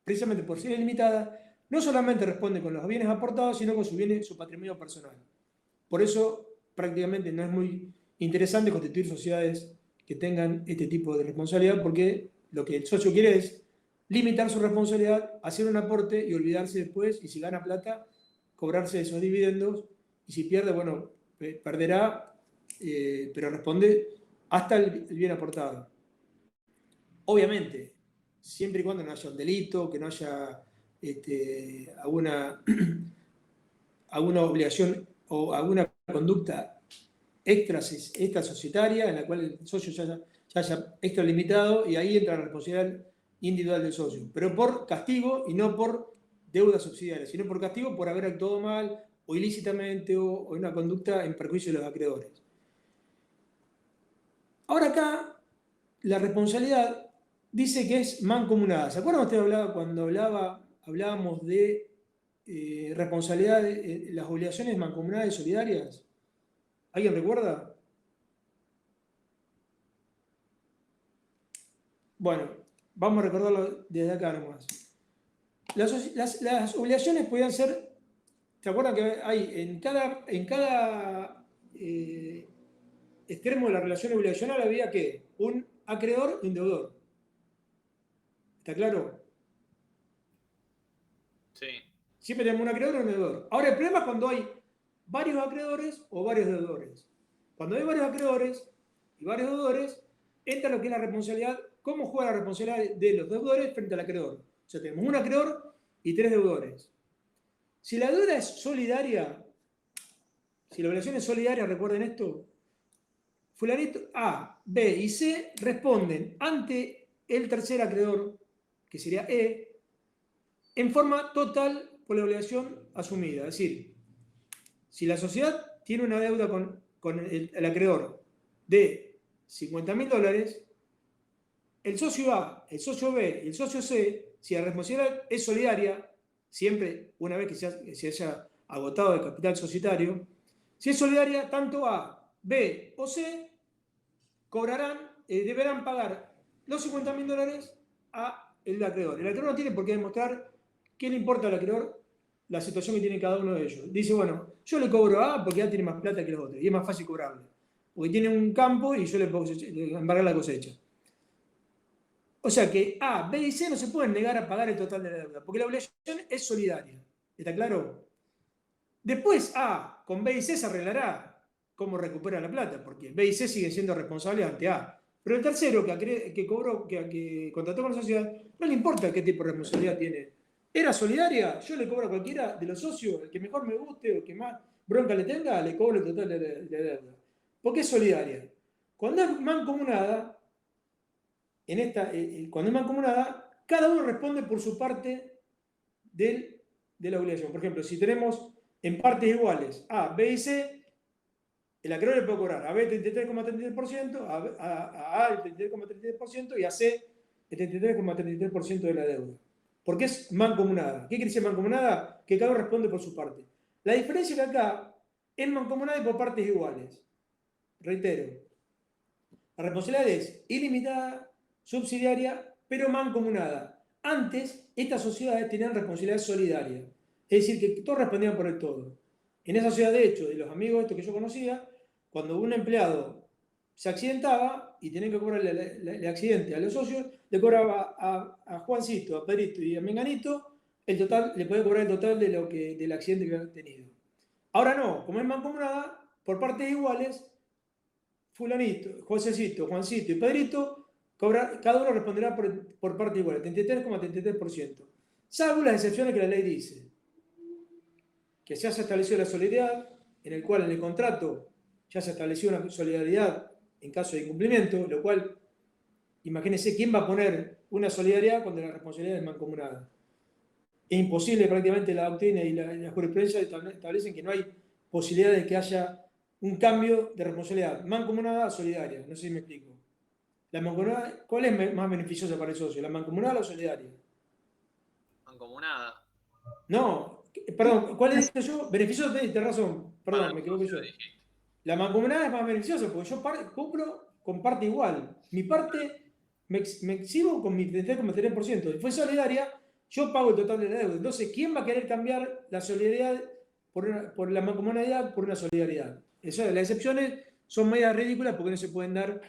precisamente por ser ilimitada, no solamente responde con los bienes aportados, sino con su patrimonio personal. Por eso, prácticamente no es muy interesante constituir sociedades que tengan este tipo de responsabilidad, porque lo que el socio quiere es limitar su responsabilidad, hacer un aporte y olvidarse después, y si gana plata, cobrarse esos dividendos, y si pierde, bueno, perderá, pero responde hasta el bien aportado. Obviamente, siempre y cuando no haya un delito, que no haya alguna obligación o alguna conducta extra societaria en la cual el socio ya haya extralimitado, y ahí entra la responsabilidad individual del socio, pero por castigo y no por deuda subsidiaria, sino por castigo por haber actuado mal o ilícitamente o en una conducta en perjuicio de los acreedores. Ahora acá, la responsabilidad dice que es mancomunada. ¿Se acuerdan ustedes cuando hablábamos de responsabilidad, las obligaciones mancomunadas y solidarias? ¿Alguien recuerda? Bueno, vamos a recordarlo desde acá nomás. Las obligaciones podían ser, ¿se acuerdan que hay en cada extremo de la relación obligacional había ¿qué? Un acreedor y un deudor? ¿Está claro? Sí. Siempre tenemos un acreedor y un deudor. Ahora, el problema es cuando hay varios acreedores o varios deudores. Cuando hay varios acreedores y varios deudores, entra lo que es la responsabilidad, cómo juega la responsabilidad de los deudores frente al acreedor. O sea, tenemos un acreedor y 3 deudores. Si la deuda es solidaria, si la obligación es solidaria, recuerden esto, fulanito A, B y C responden ante el tercer acreedor, que sería E, en forma total por la obligación asumida. Es decir, si la sociedad tiene una deuda con el acreedor de $50.000, el socio A, el socio B y el socio C, si la responsabilidad es solidaria, siempre una vez que se haya agotado el capital societario, si es solidaria, tanto A, B o C deberán pagar los $50.000 al acreedor. El acreedor no tiene por qué demostrar qué le importa al acreedor la situación que tiene cada uno de ellos. Dice, bueno, yo le cobro a A porque A tiene más plata que los otros y es más fácil cobrarle. Porque tiene un campo y yo le puedo embargar la cosecha. O sea que A, B y C no se pueden negar a pagar el total de la deuda, porque la obligación es solidaria. ¿Está claro? Después A con B y C se arreglará cómo recupera la plata, porque B y C siguen siendo responsables ante A. Pero el tercero que contrató con la sociedad, no le importa qué tipo de responsabilidad tiene. ¿Era solidaria? Yo le cobro a cualquiera de los socios, el que mejor me guste o el que más bronca le tenga, le cobro el total de deuda. ¿Por qué es solidaria? Cuando es mancomunada, cuando es mancomunada, cada uno responde por su parte de la obligación. Por ejemplo, si tenemos en partes iguales A, B y C, el acreedor le puede cobrar a B el 33,33%, a A el 33,33% y a C el 33,33% de la deuda. Porque es mancomunada. ¿Qué quiere decir mancomunada? Que cada uno responde por su parte. La diferencia es que acá es mancomunada y por partes iguales. Reitero, la responsabilidad es ilimitada, subsidiaria, pero mancomunada. Antes, estas sociedades tenían responsabilidad solidaria. Es decir, que todos respondían por el todo. En esa sociedad, de hecho, de los amigos estos que yo conocía, cuando un empleado se accidentaba y tenía que cobrar el accidente a los socios, le cobraba a Juancito, a Pedrito y a Menganito, le podía cobrar el total del accidente que habían tenido. Ahora no, como es mancomunada, por partes iguales, fulanito, Josecito, Juancito y Pedrito, cada uno responderá por parte igual, 33,33%. Salvo las excepciones que la ley dice. Que se haya establecido la solidaridad, en el cual en el contrato ya se estableció una solidaridad en caso de incumplimiento, lo cual, imagínense, ¿quién va a poner una solidaridad cuando la responsabilidad es mancomunada? Es imposible, prácticamente la doctrina y la jurisprudencia establecen que no hay posibilidad de que haya un cambio de responsabilidad mancomunada a solidaria. No sé si me explico. La mancomunada, ¿cuál es más beneficiosa para el socio? ¿La mancomunada o la solidaria? Mancomunada. No, Perdón, ¿cuál es yo? Beneficioso, tenés razón. Perdón, me equivoqué yo. La mancomunada es más beneficiosa porque yo compro con parte igual. Mi parte me exhibo con mi 33,3%. Si fue solidaria, yo pago el total de la deuda. Entonces, ¿quién va a querer cambiar la solidaridad por la mancomunidad por una solidaridad? Eso, las excepciones son medias ridículas porque no se pueden dar.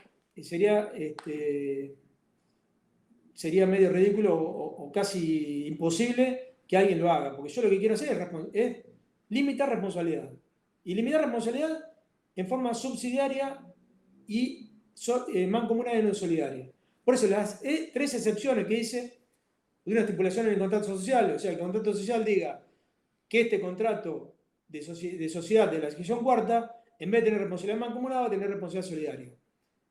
Sería medio ridículo o casi imposible que alguien lo haga. Porque yo lo que quiero hacer es limitar responsabilidad. Y limitar responsabilidad en forma subsidiaria y mancomunada y no solidaria. Por eso las tres excepciones que hice, una estipulación en el contrato social, o sea, el contrato social diga que este contrato de sociedad de la sección cuarta, en vez de tener responsabilidad mancomunada, va a tener responsabilidad solidaria.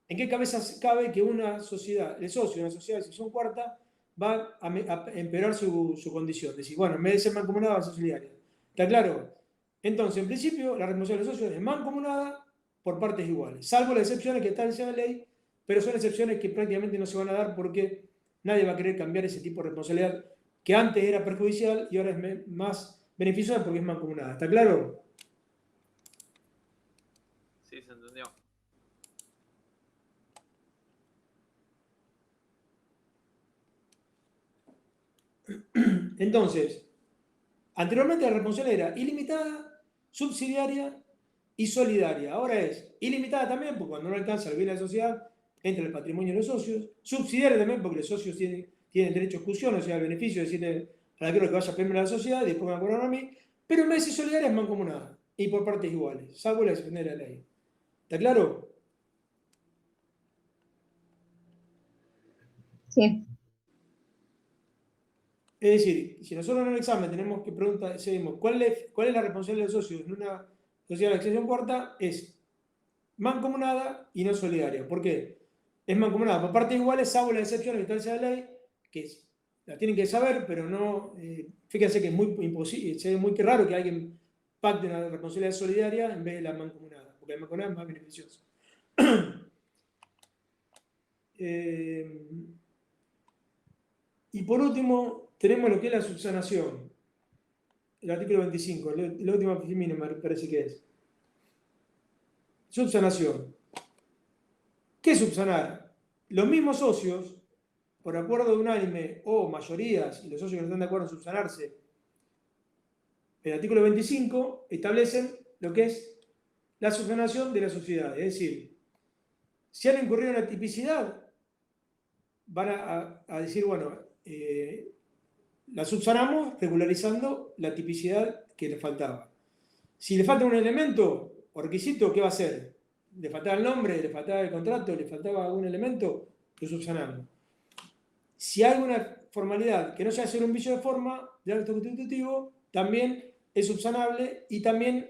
¿En qué cabeza cabe que una sociedad, el socio de una sociedad de sección cuarta, va a empeorar su condición? Es decir, bueno, en vez de ser mancomunada, va a ser solidaria. ¿Está claro? Entonces, en principio, la responsabilidad del socio es mancomunada por partes iguales, salvo las excepciones que están en la ley, pero son excepciones que prácticamente no se van a dar porque nadie va a querer cambiar ese tipo de responsabilidad que antes era perjudicial y ahora es más beneficiosa porque es mancomunada. ¿Está claro? Sí, se entendió. Entonces, anteriormente la responsabilidad era ilimitada, subsidiaria y solidaria. Ahora es ilimitada también, porque cuando no alcanza el bien de la sociedad, entra el patrimonio de los socios. Subsidiaria también, porque los socios tienen derecho a exclusión, o sea, el beneficio de decirle a la que vaya primero a la sociedad y después me acuerdan a mí. Pero en vez de solidaria es mancomunada y por partes iguales, salvo la excepción de la ley. ¿Está claro? Sí. Es decir, si nosotros en el examen tenemos que preguntar, seguimos, ¿cuál es la responsabilidad del socio en una sociedad de acción cuarta? Es mancomunada y no solidaria. ¿Por qué? Es mancomunada por partes iguales, salvo la excepción que está en la ley, que la tienen que saber, pero no. Fíjense que es muy imposible, es muy raro que alguien pacte una responsabilidad solidaria en vez de la mancomunada, porque la mancomunada es más beneficiosa. Y por último, tenemos lo que es la subsanación. El artículo 25, la última me parece que es. Subsanación. ¿Qué es subsanar? Los mismos socios, por acuerdo unánime o mayorías, y los socios que no están de acuerdo en subsanarse, el artículo 25 establecen lo que es la subsanación de la sociedad. Es decir, si han incurrido en la tipicidad, van a decir, bueno, la subsanamos regularizando la tipicidad que le faltaba. Si le falta un elemento o requisito, ¿qué va a hacer? Le faltaba el nombre, le faltaba el contrato, le faltaba algún elemento, lo subsanamos. Si hay una formalidad que no sea hacer un vicio de forma de acto constitutivo, también es subsanable y también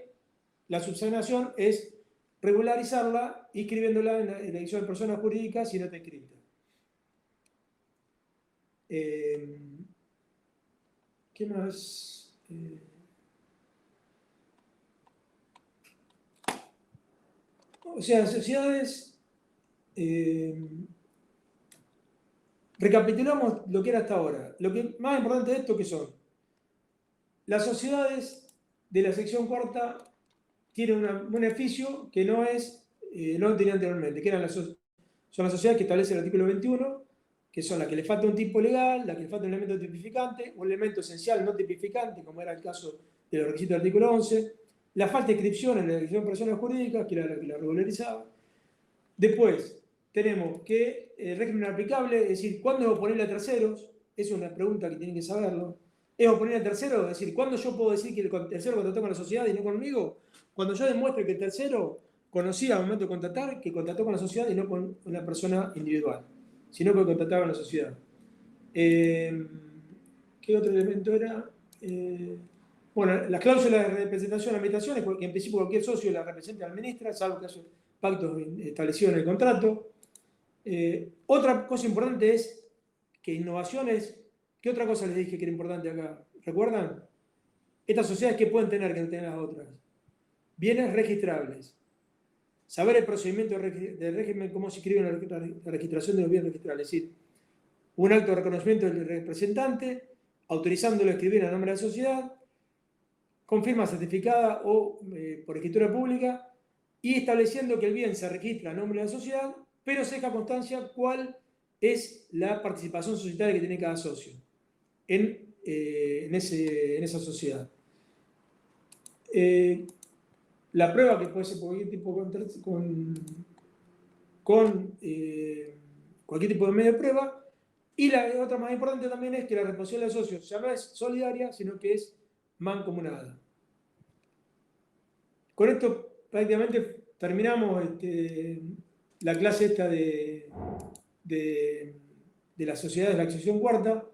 la subsanación es regularizarla inscribiéndola en la edición de personas jurídicas si no está inscrita. ¿Qué más? O sea, sociedades. Recapitulamos lo que era hasta ahora. Lo que más importante de esto, ¿qué son? Las sociedades de la sección cuarta tienen un beneficio que no tenía anteriormente, que son las sociedades que establece el artículo 21, que son las que le falta un tipo legal, las que le falta un elemento tipificante, un elemento esencial no tipificante, como era el caso de los requisitos del artículo 11, la falta de inscripción en la dirección de personas jurídicas, que era la que la regularizaba. Después, tenemos que el régimen aplicable, es decir, ¿cuándo es oponible a terceros? Es una pregunta que tienen que saberlo. ¿Es oponible a terceros? Es decir, ¿cuándo yo puedo decir que el tercero contrató con la sociedad y no conmigo? Cuando yo demuestre que el tercero conocía al momento de contratar, que contrató con la sociedad y no con una persona individual, sino que contrataba con la sociedad. ¿Qué otro elemento era? Bueno, las cláusulas de representación de habitaciones, que en principio cualquier socio la representa y administra, salvo que haya pactos establecidos en el contrato. Otra cosa importante es que innovaciones. ¿Qué otra cosa les dije que era importante acá? ¿Recuerdan? Estas sociedades que pueden tener que no tienen las otras. Bienes registrables. Saber el procedimiento del régimen, cómo se inscribe en la registración de los bienes registrables. Es decir, un acto de reconocimiento del representante, autorizándolo a escribir a nombre de la sociedad, con firma certificada o por escritura pública y estableciendo que el bien se registra a nombre de la sociedad, pero se deja constancia cuál es la participación societaria que tiene cada socio en esa sociedad. La prueba que puede ser por cualquier tipo cualquier tipo de medio de prueba. Y la otra más importante también es que la responsabilidad del socio ya no es solidaria, sino que es mancomunada. Con esto prácticamente terminamos la clase esta de la sociedad de la accesión cuarta.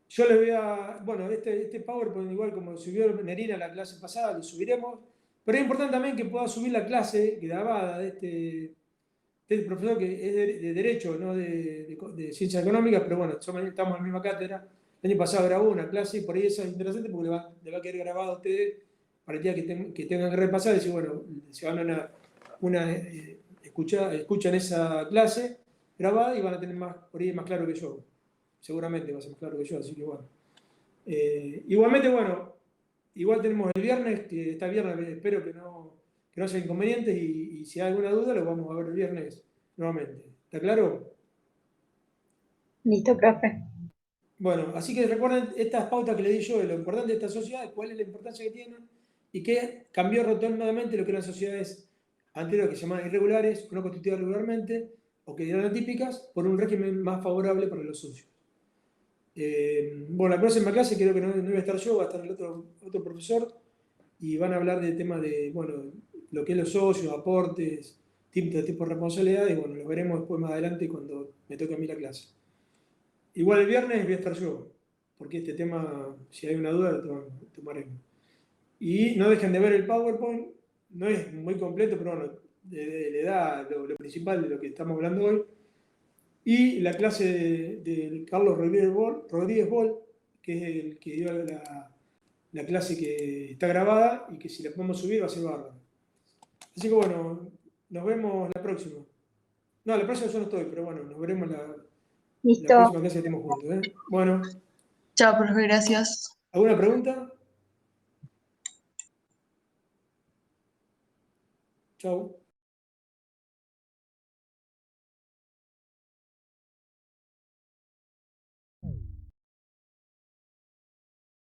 Yo les voy a, bueno, este PowerPoint igual como lo subió Nerina la clase pasada, lo subiremos, pero es importante también que pueda subir la clase grabada de este profesor que es de Derecho, no de Ciencias Económicas, pero bueno, estamos en la misma cátedra. El año pasado grabó una clase y por ahí eso es interesante porque le va a quedar grabado a ustedes para el día que tengan que repasar y decir, bueno, se van a escuchan esa clase grabada y van a tener por ahí más claro que yo. Seguramente va a ser más claro que yo, así que bueno. Igualmente, bueno, igual tenemos el viernes, que está viernes, espero que no sea inconveniente y si hay alguna duda lo vamos a ver el viernes nuevamente. ¿Está claro? Listo, profe. Bueno, así que recuerden estas pautas que les di yo de lo importante de esta sociedad, cuál es la importancia que tienen y que cambió rotundamente lo que eran sociedades anteriores que se llamaban irregulares, no constituidas regularmente o que eran atípicas, por un régimen más favorable para los socios. Bueno, la próxima clase creo que no voy a estar yo, va a estar el otro profesor y van a hablar de temas de, bueno, lo que es los socios, aportes, tipo de responsabilidad y bueno, lo veremos después más adelante cuando me toque a mí la clase. Igual el viernes voy a estar yo, porque este tema, si hay una duda, lo tomaremos. Y no dejen de ver el PowerPoint, no es muy completo, pero bueno, le da lo principal de lo que estamos hablando hoy. Y la clase de Carlos Rodríguez Bol, que es el que dio la clase que está grabada y que si la podemos subir va a ser bárbaro. Así que bueno, nos vemos la próxima. No, la próxima yo no estoy, pero bueno, nos veremos la Listo. próxima clase que tenemos juntos. Bueno, Chao, profe, gracias. ¿alguna pregunta? Chau.